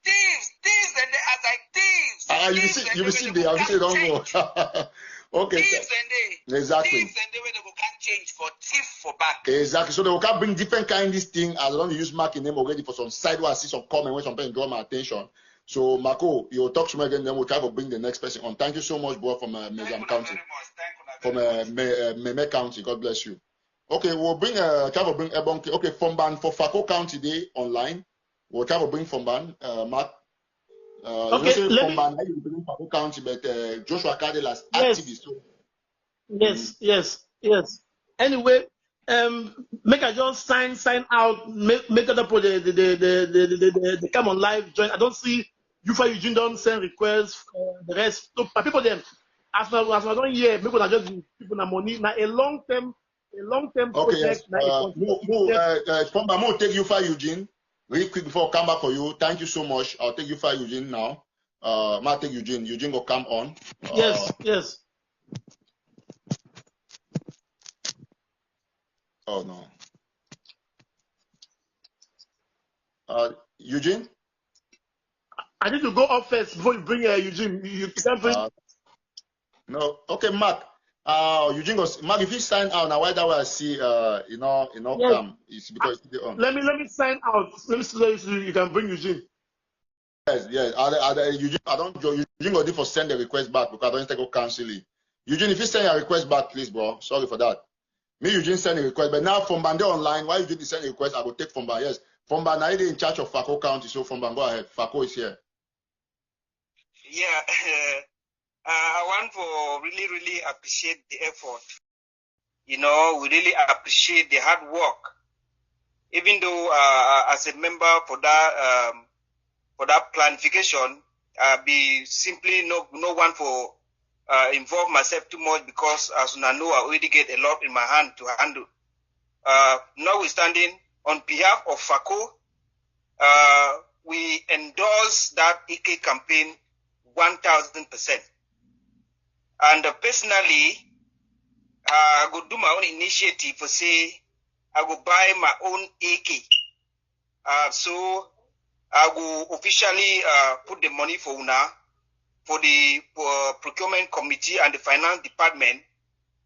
Thieves, and they are like thieves. You will see they don't go. Okay. Thieves and they. Exactly. Thieves and they when they go can't change for thief for back. Exactly. So they will can bring different kind of this thing as long as you use Mark in name already for some side where I see some comment when something draw my attention. So Marco, you'll talk to me again, then we'll try to bring the next person on. Thank you so much, bro, from Mezam County. Thank you very much. From Meme County. God bless you. Okay, we'll bring try to bring Ebonke. Okay, Fomban for Fako County Day online. We'll try to bring Fomban, Mark. Okay, you know, let me. Fomban, I will bring Fako County, but Joshua Cadell as Yes, activist. So, yes. Anyway, make I just sign out, make other project the come on live join. I don't see you for Eugene don't send requests. The rest, so my people them as I don't hear, people are just people na money. Now a long term okay, yes. project. Now it Fomban, we'll take you for Eugene. Really quick before I come back for you. Thank you so much. I'll take you for Eugene now. I'll take Eugene. Eugene will come on. Yes. Oh no. Eugene? I need to go up first before you bring Eugene. You can't bring. No. Okay, Mark. Eugene goes, Mark, if you sign out now, why that way I see Yes. come. It's because it's on. Let me sign out. Let me see so you can bring Eugene. Yes. Eugene, I don't Eugene go do for send the request back because I don't take go cancel it. Eugene, if you send your request back, please, bro. Sorry for that. Me, Eugene send a request, but now from Bande online, why Eugene send a request, I will take from Bande. Yes. From Bande, I in charge of Fako County, so from Bande, go ahead. Fako is here. Yeah, I want to really appreciate the effort. You know, we really appreciate the hard work. Even though as a member for that planification, be simply no one for involve myself too much because as I know I already get a lot in my hand to handle. Notwithstanding, on behalf of FACO, we endorse that AK campaign 1000%. And personally, I go do my own initiative for say I go buy my own AK. So I will officially put the money for UNA, for the procurement committee and the finance department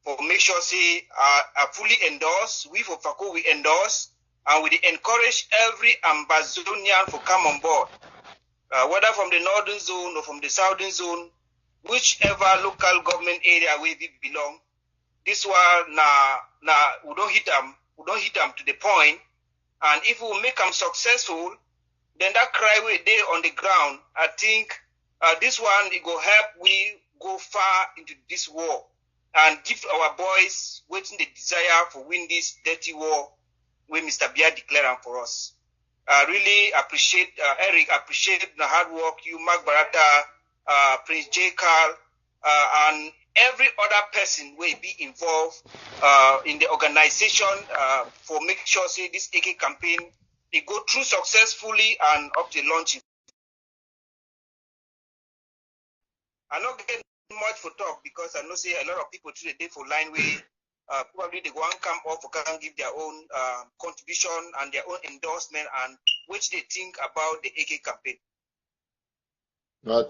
for make sure say I fully endorse. We for FACO we endorse and we encourage every Ambazonian to come on board, whether from the northern zone or from the southern zone, whichever local government area where we belong. This one we don't hit them to the point, and if we make them successful, then that cry we there on the ground. I think this one it go help we go far into this war and give our boys waiting the desire for win this dirty war where Mr. Bia declared for us. I really appreciate Eric, appreciate the hard work you, Mark Bareta, Prince J. Carl, and every other person will be involved in the organization for make sure say this AK campaign they go through successfully and up to launching. I'm not getting much for talk because I know say a lot of people today they for line way probably they want come off or can give their own contribution and their own endorsement and which they think about the AK campaign.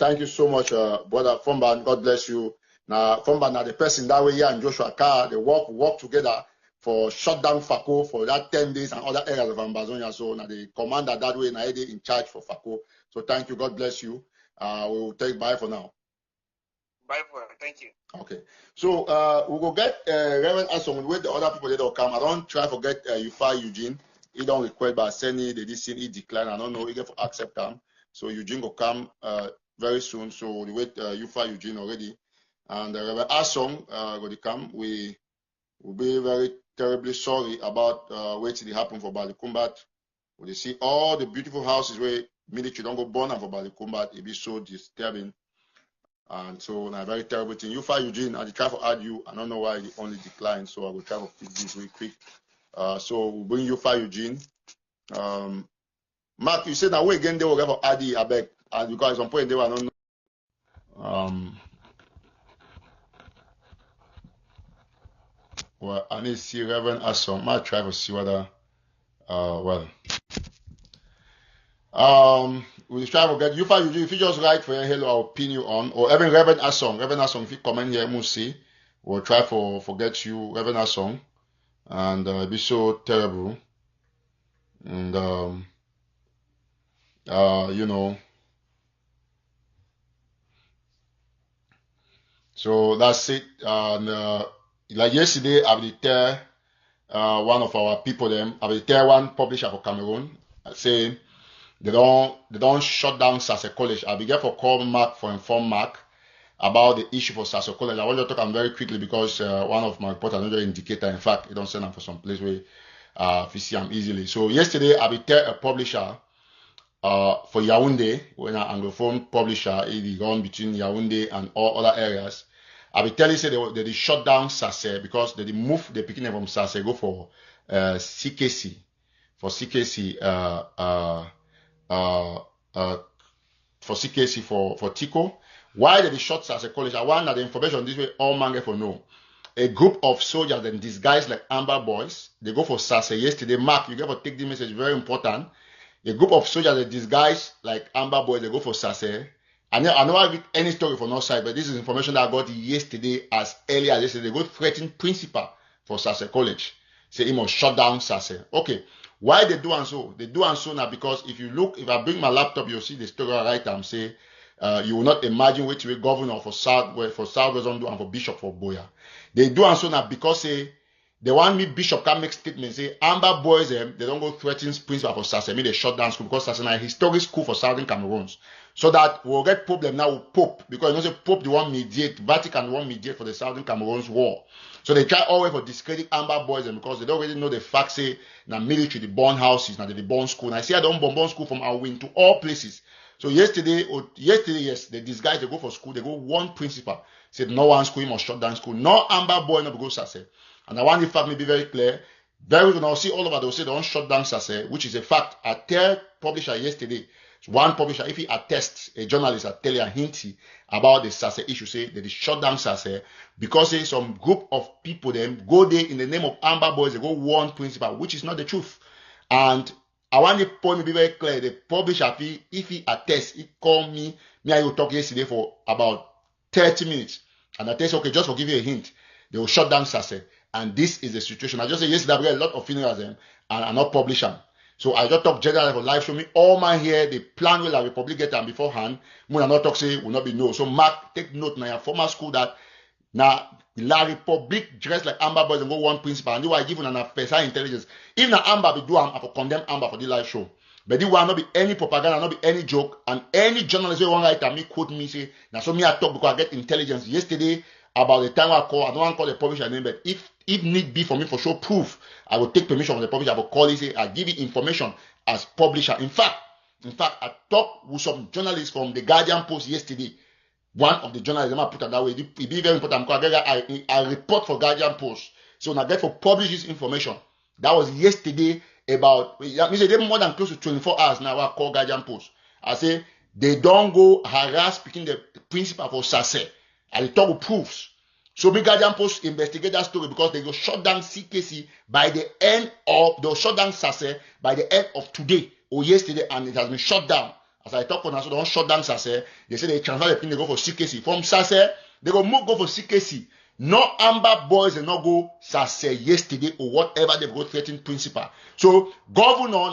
Thank you so much, brother Fomban. God bless you. Now, Fomban, now the person that way here and Joshua Carr, they work together for shut down FACO for that 10 days and other areas of Ambazonia. So now the commander that way, now they in charge for FACO. So thank you. God bless you. We will take bye for now. Bye for thank you. Okay. So we will get Reverend Asong with the other people that will come. I don't try to forget Eugene. He don't request by sending the DC, he decline. I don't know, he get for accept them. So Eugene will come very soon. So we wait Eugene already. And Reverend Asong going to come. We will be very terribly sorry about what did happen for Balikumbat. We see all the beautiful houses where military don't go burn for Balikumbat. It be so disturbing. And so, a very terrible thing. Eugene, I try to add you. I don't know why he only declined, so I will try to fix this real quick. So we'll bring Eugene. Mark, you said that way again they will get for Adi, I beg. And because at some point they were not know. Well, I need to see Reverend Assom. I try to see whether we'll try to get Eugene. If you just write for your hello, I'll pin you on. Or even Reverend Assom. Reverend Assom, if you comment here, we'll see. We'll try for forget you, Reverend Assom. And it'd be so terrible. And you know. So that's it. And like yesterday, I did tell one of our people them, I will tell one publisher for Cameroon, say they don't shut down Sase College. I'll be there for call Mark for inform Mark about the issue for Sase College. I want to talk on very quickly because one of my reporters another indicator. In fact, you don't send them for some place where if you see them easily. So yesterday I will tell a publisher for Yaoundé, when an Anglophone publisher, he run between Yaoundé and all other areas. I will tell you say they shut down Sase because they move the picking from Sase go for CKC for CKC for CKC for Tico. Why did they shut Sase College? I want that the information this way all man get for know. A group of soldiers in disguise like Amba Boys, they go for Sase yesterday. Mark, you get to take the message, very important. A group of soldiers in disguise like Amba Boys, they go for Sase. And I know I read any story from our side, but this is information that I got yesterday, as early as yesterday. They go threaten principal for Sase College. Say he must shut down Sase. Okay. Why they do and so? They do and so now because if I bring my laptop, you'll see the story right and say, you will not imagine which way governor for Southwestern do and for Bishop for Boya. They do and so now because they want me Bishop can make statements say Amba Boys they don't go threaten principal for Sase. They shut down school because Sase is a historic school for Southern Cameroons. So that we'll get problem now with Pope because you know say Pope the one mediate, Vatican the one mediate for the Southern Cameroons war. So they try always for discredit Amba Boys because they don't really know the facts say now military the born houses, now the born school. And I say I don't born school from our win to all places. So yesterday, yes, they disguise, they go for school, they go one principal, said no one school, he must shut down school. No Amba Boy, no go Sase. And I want the fact may be very clear. Very good. I'll see all over, they'll say they don't shut down Sase, which is a fact. I tell publisher yesterday, one publisher, if he attests, a journalist, I tell you a hinty about the Sase issue, say that they shut down Sase because say some group of people them go there in the name of Amba Boys, they go one principal, which is not the truth. And I want the point to be very clear. The publisher, if he attests, he called me and you talk yesterday for about 30 minutes. And I tell you, okay, just for give you a hint, they will shut down Sase. And this is the situation. I just say yesterday, I got a lot of funerals and I'm not publishing. So I just talk generally for live show me. All my here, the plan will I will probably get them beforehand. When I not talk say will not be no. So Mark, take note now your former school that now La Republic dressed like Amba Boys and go one principal and you are given an officer intelligence. If na Amba be do I will condemn Amba for the live show. But this will not be any propaganda, not be any joke, and any journalist will want write and me quote me say now so me I talk because I get intelligence yesterday about the time I call. I don't want to call the publisher name, but if need be for me for show proof, I will take permission from the publisher. I will call it, say I give you information as publisher. In fact, I talked with some journalists from the Guardian Post yesterday. One of the journalists, I put it that way. It be very important because I report for Guardian Post. So now I get for publish this information. That was yesterday about, that means they more than close to 24 hours now I call Guardian Post. I say, they don't go harass speaking the principal for Sase. I talk with proofs. So me Guardian Post investigate that story because they go shut down CKC by the end of, they'll shut down Sase by the end of today or yesterday and it has been shut down. As I talk for now, so they don't shut down Sase. They say they transfer the thing, they go for CKC. From Sase, they go for CKC. No Amba Boys, they not go Sase yesterday or whatever they go threaten principal. So governor,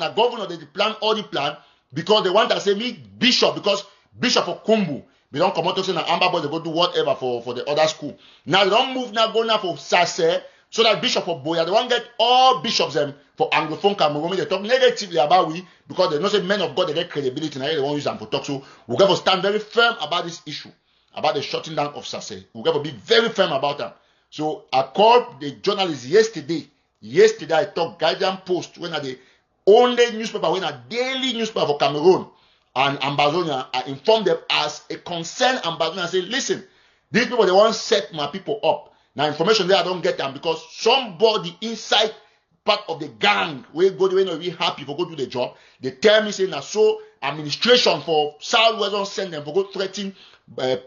they plan all the plan because they want to say me Bishop, because Bishop of Kumbu, they don't come out to say now Amba Boys, they go do whatever for the other school. Now they don't move now, go now for Sase, so that Bishop of Boya, they want to get all bishops them for Anglophone Cameroon. They talk negatively about we because they know say men of God, they get credibility now, they won't use them for talk. So we're going to stand very firm about this issue, about the shutting down of Sase. We're going to be very firm about that. So I called the journalists yesterday. Yesterday I talked Guardian Post, when are the only newspaper, when a daily newspaper for Cameroon and Ambazonia. I informed them as a concerned Ambazonia. I say, listen, these people, they want to set my people up. Now, information there, I don't get them because somebody inside part of the gang will go there and be happy for go do the job. They tell me, saying, so administration for Southwestern send them for go threaten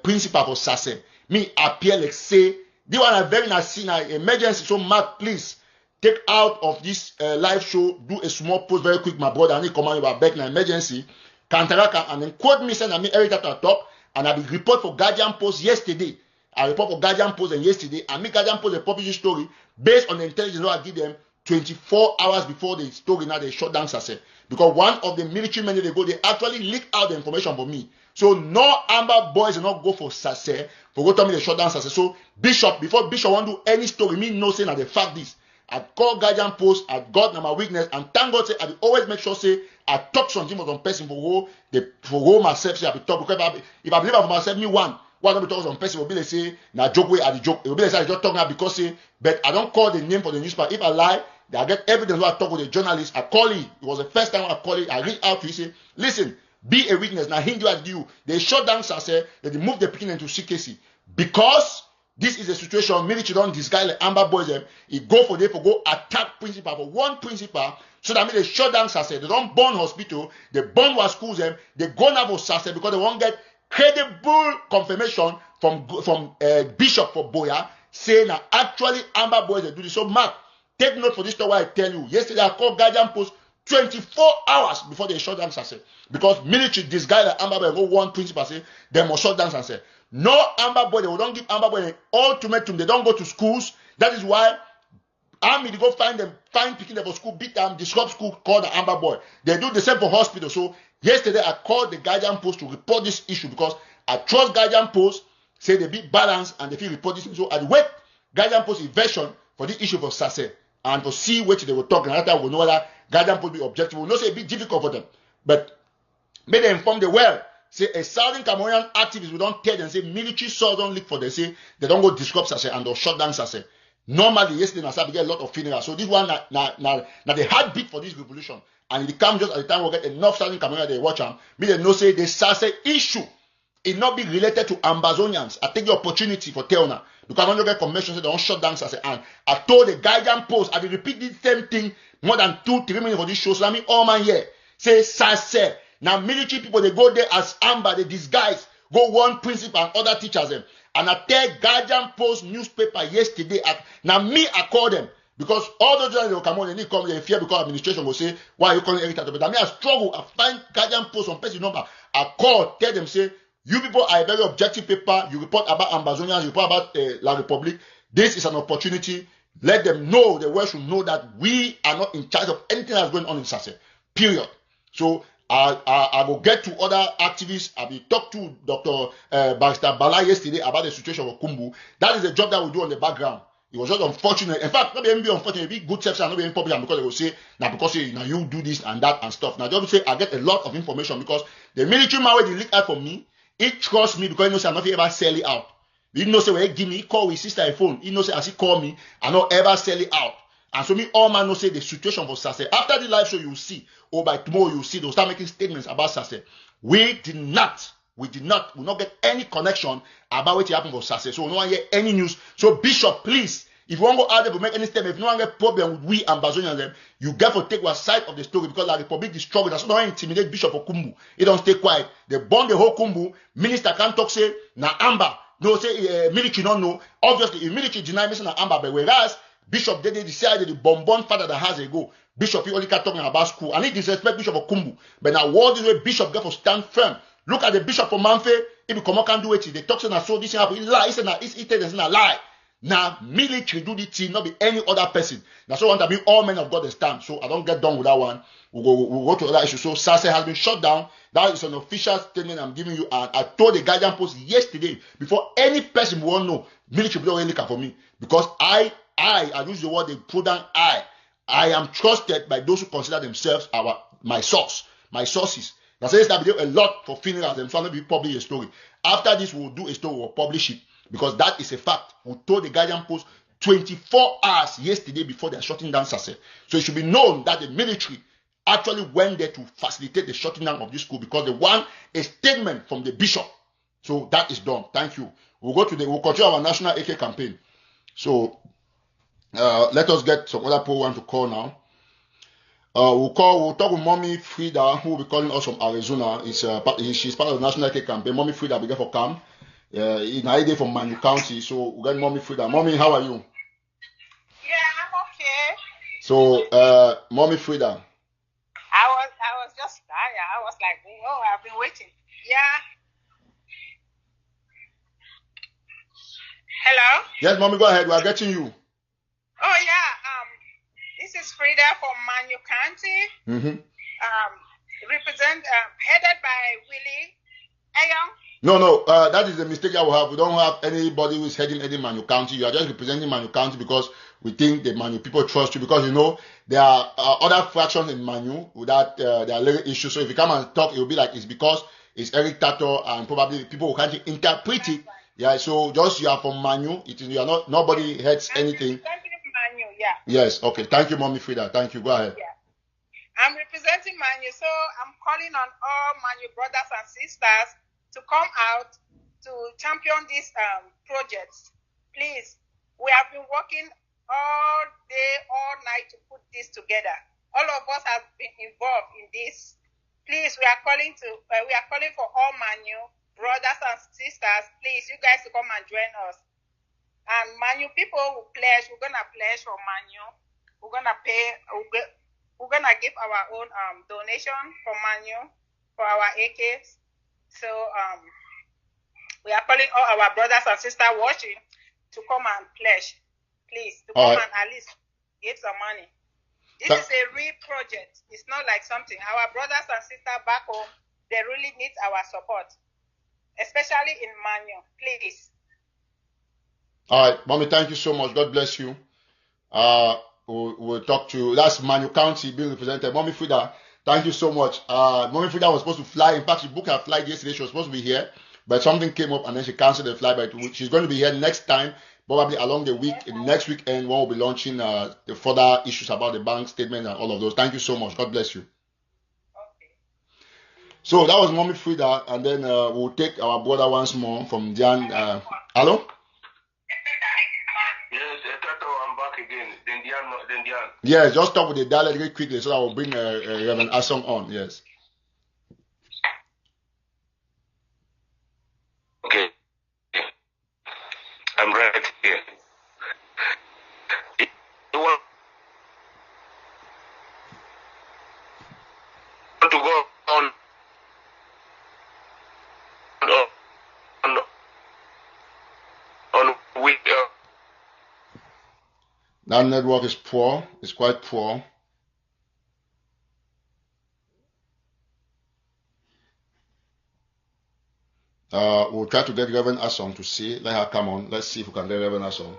principal for Sase. Me appear like say, they want a very nice scene, emergency. So, Mark, please take out of this live show, do a small post very quick, my brother. I need command about back in emergency. Kantara and then quote me, send me every time I talk, and I will report for Guardian Post yesterday. I report for Guardian Post and yesterday, and make Guardian Post a published story based on the intelligence I give them 24 hours before the story. Now they shut down Sase because one of the military men they go, they actually leak out the information for me. So no Amba Boys will not go for Sase for go tell me they shut down Sase. So Bishop, before Bishop want to do any story, me no saying that the fact this. I call guardian post, I got my weakness, and thank God say I always make sure say I talk something for some person for myself say I be talk because if I believe for myself me one not be talk some person will be like say na joke way at the joke. It will be like say I just talk now because say but I don't call the name for the newspaper. If I lie, I get evidence when I talk with the journalist. I call it. It was the first time I call it. I reach out to you say, listen, be a witness. Now him do as you. They shut down Sase, they move the picking into CKC because this is a situation. Military don't disguise like Amba Boys. It go for go attack principal for one principal. So that means they shut down Sase. They don't burn hospital. They burn our schools. They go now for Sase because they won't get credible confirmation from Bishop for Boya saying that actually Amba Boys they do this. So Mark, take note for this story I tell you. Yesterday I called guardian post 24 hours before they shut down Sase because military disguise like Amba Boys go one principal say they must shut down Sase. No Amba Boy, they will don't give Amba Boy an ultimatum. They don't go to schools. That is why army they go find picking them for school, beat them, disrupt school, call the Amba Boy. They do the same for hospital. So yesterday I called the guardian post to report this issue because I trust guardian post, say they be balanced and they feel report this issue. So I wait guardian post version for this issue for Sase and to see which they will talk. And after we know whether guardian post be objective. We know say it be difficult for them, but may they inform the well. Say a Southern Cameroonian activist, we don't tell them, say military source don't look for them, say they don't go disrupt Sase and they'll shut down Sase. Normally, yesterday, Nasa get a lot of funerals. So this one, now the heartbeat for this revolution. And it comes just at the time we get enough Southern Cameroonians, they watch them. Me, they know say the Sase issue, it not be related to Ambazonians. I take the opportunity for Teona. Because I don't get convention, say they don't shut down Sase. And I told the guardian post, I will repeat the same thing more than 2-3 minutes for this show. So I mean, all man here, say Sase. Now military people, they go there as Amba, they disguise, go one principal and other teachers them. And I tell Guardian Post newspaper yesterday, now me I call them because all those journalists will come on and they come, they fear because administration will say, why are you calling every time? But I mean I struggle, I find Guardian Post on person number, I call, tell them, say, you people are a very objective paper, you report about Ambazonians, you report about La Republic, this is an opportunity, let them know, the world should know that we are not in charge of anything that's going on in Sase, period. So I will get to other activists. I will talk to Dr. Barrister Bala yesterday about the situation of Kumbu. That is a job that we do on the background. It was just unfortunate. In fact, not even be unfortunate, be good steps and not be popular because they will say, now because now you do this and that and stuff. Now just say I get a lot of information because the military man where they leak out for me, he trusts me because he knows I'm not ever sell it out. He knows say when he give me, he call his sister a phone. He knows say as he call me, I not ever sell it out. And so me all man know say the situation for Sase. After the live show, you will see, or by tomorrow you will see, they'll start making statements about Sase. We will not get any connection about what happened for Sase. So we don't hear any news. So Bishop, please, if you want to go out there to make any statement, if you don't get problem with we Ambazonians, you get to take one side of the story because the Republic is struggling. That's not intimidate Bishop of Kumbu. He don't stay quiet. They burn the whole Kumbu. Minister can't talk say na Amba. No say military don't know. Obviously, if military deny me say na Amba, but whereas Bishop they decided the bonbon father that has a go. Bishop he only kept talking about school. And he disrespect Bishop of Kumbu. But now what is where Bishop get to stand firm. Look at the Bishop of Manfe. If you come out can do it, they talk saying so this happen. He lie. He said it's not a lie. Now military do the thing, not be any other person. Now so want to be all men of God they stand. So I don't get done with that one. We'll go to other issues. So Sase has been shut down. That is an official statement I'm giving you. And I told the guardian post yesterday before any person will know military don't really come for me because I use the word the prudent I am trusted by those who consider themselves my sources. That says that we do a lot for funerals and so we publish a story. After this, we'll do a story, we'll publish it because that is a fact. We told the Guardian Post 24 hours yesterday before they're shutting down Sase. So it should be known that the military actually went there to facilitate the shutting down of this school because they want a statement from the bishop. So that is done. Thank you. We'll continue our national AK campaign. So let us get some other people want to call now. We'll talk with Mommy Frida, who will be calling us from Arizona. She's part of the National AK campaign. Mommy Frida will be there for camp. In Haide from Manu County. So we'll get Mommy Frida. Mommy, how are you? Yeah, I'm okay. So, Mommy Frida. I was just tired. I was like, oh, I've been waiting. Yeah. Hello? Yes, Mommy, go ahead. We are getting you. Oh, yeah. This is Frida from Manu County. Headed by Willie Ayong. No, that is the mistake I will have. We don't have anybody who is heading any Manu County. You are just representing Manu County because we think the Manu people trust you because you know there are other fractions in Manu that there are little issues. So if you come and talk, it will be like it's because it's Eric Tataw and probably people who can't interpret it. Yeah, so just you are from Manu. It is you are not nobody hurts anything. Manu, yeah. Yes, okay. Thank you, Mommy Frida. Thank you. Go ahead. Yeah. I'm representing Manu, so I'm calling on all Manu brothers and sisters to come out to champion these projects. Please, we have been working all day, all night to put this together. All of us have been involved in this. Please, we are calling for all Manu brothers and sisters. Please, you guys to come and join us. And Manu people will pledge. We're gonna pledge for Manu. We're gonna pay. We're gonna give our own donation for Manu for our AKs. So we are calling all our brothers and sisters watching to come and pledge, please, to come and at least give some money. This is a real project. It's not like something. Our brothers and sisters back home, they really need our support, especially in Manu. Please. All right, Mommy, thank you so much. God bless you. We'll talk to you. That's Manu County being represented. Mommy Frida, thank you so much. Mommy Frida was supposed to fly. In fact, she booked her flight yesterday. She was supposed to be here, but something came up and then she canceled the flight. But she's going to be here next time, probably along the week. Next weekend, when we'll be launching the further issues about the bank statement and all of those. Thank you so much. God bless you. Okay. So that was Mommy Frida, and then we'll take our brother once more from Jan. Hello? Yes, Tataw, I'm back again. Dendian. Yes, just talk with the dialect very quickly so I will bring Reverend Asong on. Yes. Okay. I'm right here. You want to go on with that network is poor. It's quite poor. We'll try to get Reverend Asong to see. Let her come on. Let's see if we can get Reverend Asong.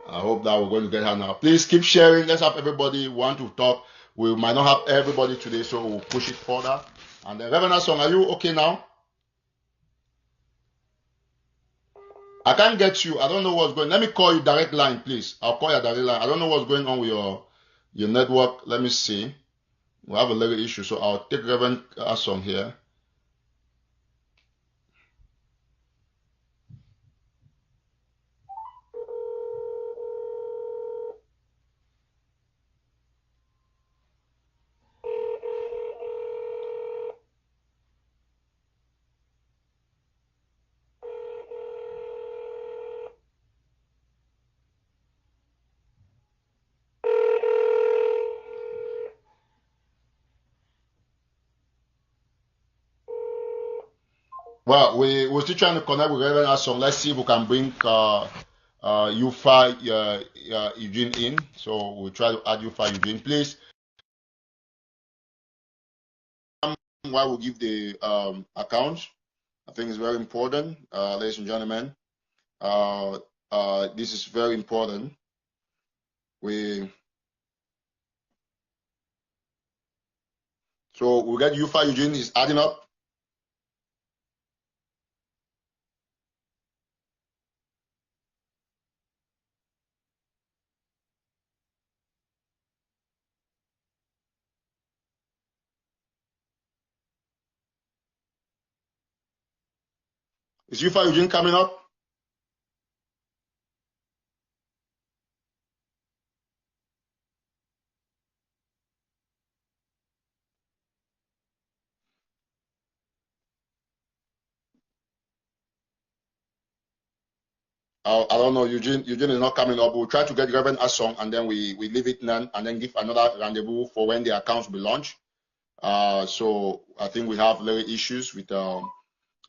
I hope that we're going to get her now. Please keep sharing. Let's have everybody want to talk. We might not have everybody today, so we'll push it further. And then Reverend Asong, are you okay now? I can't get you. I don't know what's going on. Let me call you direct line, please. I'll call you direct line. I don't know what's going on with your network. Let me see. We have a little issue, so I'll take Reverend Asong here. Well, we're still trying to connect with Reverend Asong. Let's see if we can bring Yufa Eugene in. So we'll try to add Yufa Eugene. Please, while we give the account, I think it's very important, ladies and gentlemen. This is very important. So we'll get Yufa Eugene is adding up. Is Yufa Eugene coming up? I don't know. Eugene is not coming up. We'll try to get Reverend Asong and then we leave it then and then give another rendezvous for when the accounts will be launched. So I think we have little issues with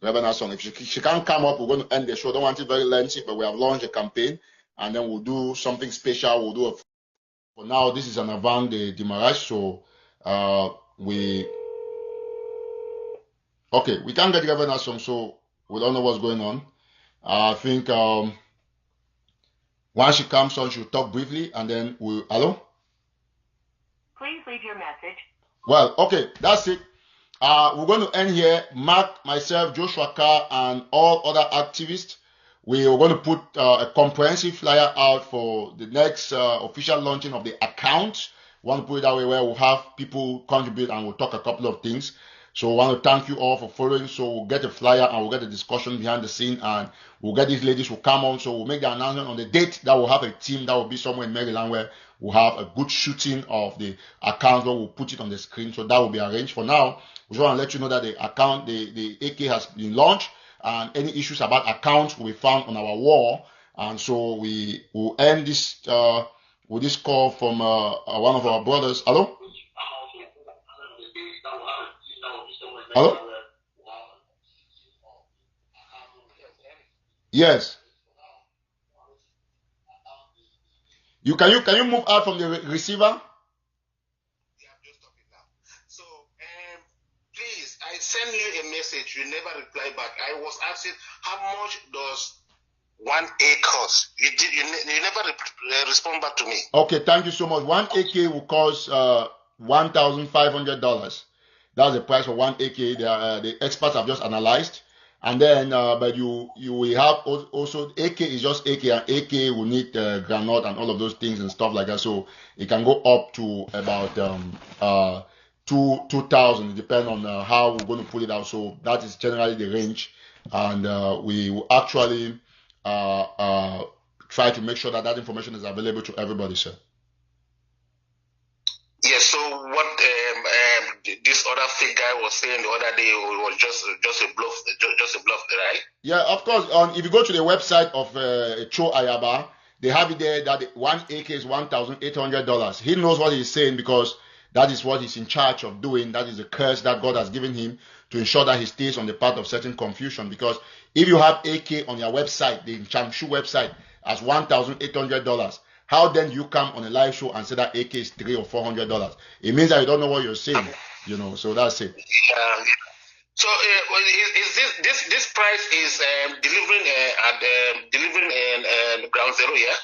Reverend Asong. If she can't come up, we're going to end the show. Don't want it very lengthy, but we have launched a campaign and then we'll do something special. We'll do for now. This is an avant de demarrage, so we can't get Reverend Asong, so we don't know what's going on. I think Once she comes on, she'll talk briefly, and then we'll... Hello? Please leave your message. Well, okay, that's it. We're going to end here. Mark, myself, Joshua Carr, and all other activists, we are going to put a comprehensive flyer out for the next official launching of the account. We want to put it that way where we'll have people contribute and we'll talk a couple of things. So I want to thank you all for following. So we'll get a flyer and we'll get a discussion behind the scene, and we'll get these ladies who come on. So we'll make the announcement on the date that we'll have a team that will be somewhere in Maryland where we'll have a good shooting of the account where we'll put it on the screen. So that will be arranged. For now, we just want to let you know that the account, the AK has been launched, and any issues about accounts will be found on our wall. And so we will end this with this call from one of our brothers. Hello? Hello? Yes. Can you move out from the receiver? Yeah, I'm just talking now. So, please, I send you a message. You never reply back. I was asking how much does 1A cost? You never respond back to me. Okay, thank you so much. 1 AK will cost $1,500. That's the price for 1 AK. The experts have just analyzed, and then but you will have also AK is just AK, and AK will need granite and all of those things and stuff like that. So it can go up to about 2,000, depending on how we're going to put it out. So that is generally the range, and we will actually try to make sure that information is available to everybody, sir. Yes. So what this other fake guy was saying the other day was just a bluff, right? Yeah, of course. If you go to the website of Cho Ayaba, they have it there that 1 AK is $1,800. He knows what he's saying because that is what he's in charge of doing. That is the curse that God has given him to ensure that he stays on the path of certain confusion. Because if you have AK on your website, the Changshu website, as $1,800, how then you come on a live show and say that AK is $300 or $400? It means that you don't know what you're saying, you know. So that's it. So is this price is delivering at ground zero? Yeah.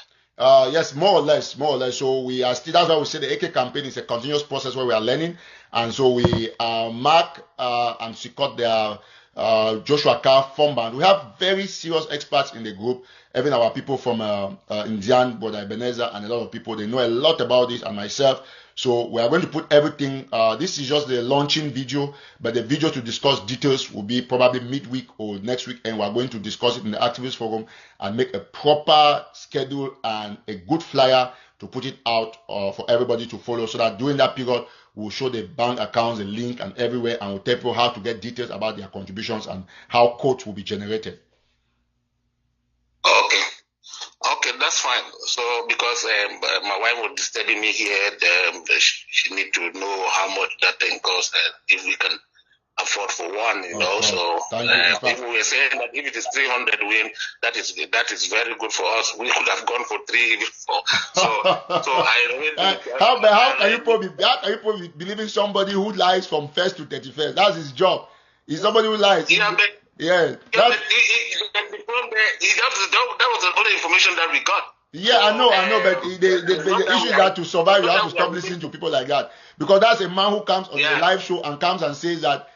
Yes, more or less. So we are still. That's why we say the AK campaign is a continuous process where we are learning, and so we Mark and Sikot, their Joshua Carr form band. We have very serious experts in the group. Even our people from Indian, Brother Ebenezer, and a lot of people, they know a lot about this, and myself. So we are going to put everything. This is just the launching video, but the video to discuss details will be probably midweek or next week, and we are going to discuss it in the activist forum and make a proper schedule and a good flyer to put it out for everybody to follow, so that during that period we'll show the bank accounts, the link, and everywhere, and we'll tell people how to get details about their contributions and how quotes will be generated. Okay, that's fine. So because my wife was disturbing me here, she need to know how much that thing costs, if we can afford for one, you know. So people were saying that if it is 300 win, that is very good for us. We could have gone for 3 before. So I really how can you probably believe in somebody who lies from 1st to 31st? That's his job. He's somebody who lies. Yeah, but yeah, that was the only information that we got. Yeah, I know, but the issue is that to survive, you have to stop listening to people like that. Because that's a man who comes on the live show and comes and says that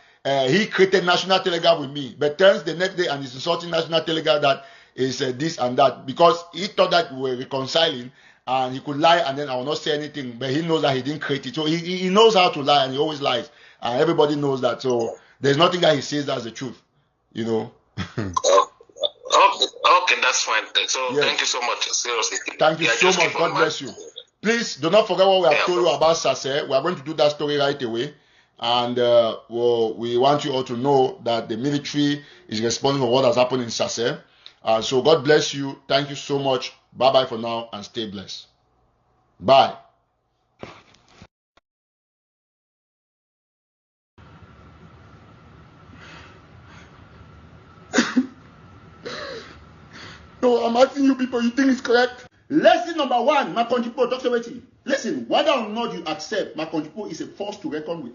he created National Telegraph with me, but turns the next day and is insulting National Telegraph that is this and that, because he thought that we were reconciling and he could lie and then I will not say anything, but he knows that he didn't create it. So he knows how to lie, and he always lies. And everybody knows that. So there's nothing that he says that's the truth, you know. Okay, that's fine. So Thank you so much. Seriously. Thank you so much. God bless you. Please do not forget what we have told you about Sase. We are going to do that story right away. And we want you all to know that the military is responsible for what has happened in Sase. So God bless you. Thank you so much. Bye-bye for now and stay blessed. Bye. No, I'm asking you people, you think it's correct? Lesson number 1, my country people, talk about it. Listen, whether or not you accept, my country people is a force to reckon with.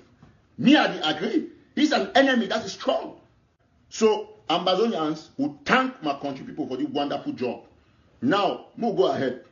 Me, I agree. He's an enemy that is strong. So, Ambazonians will thank my country people for the wonderful job. Now, we'll go ahead.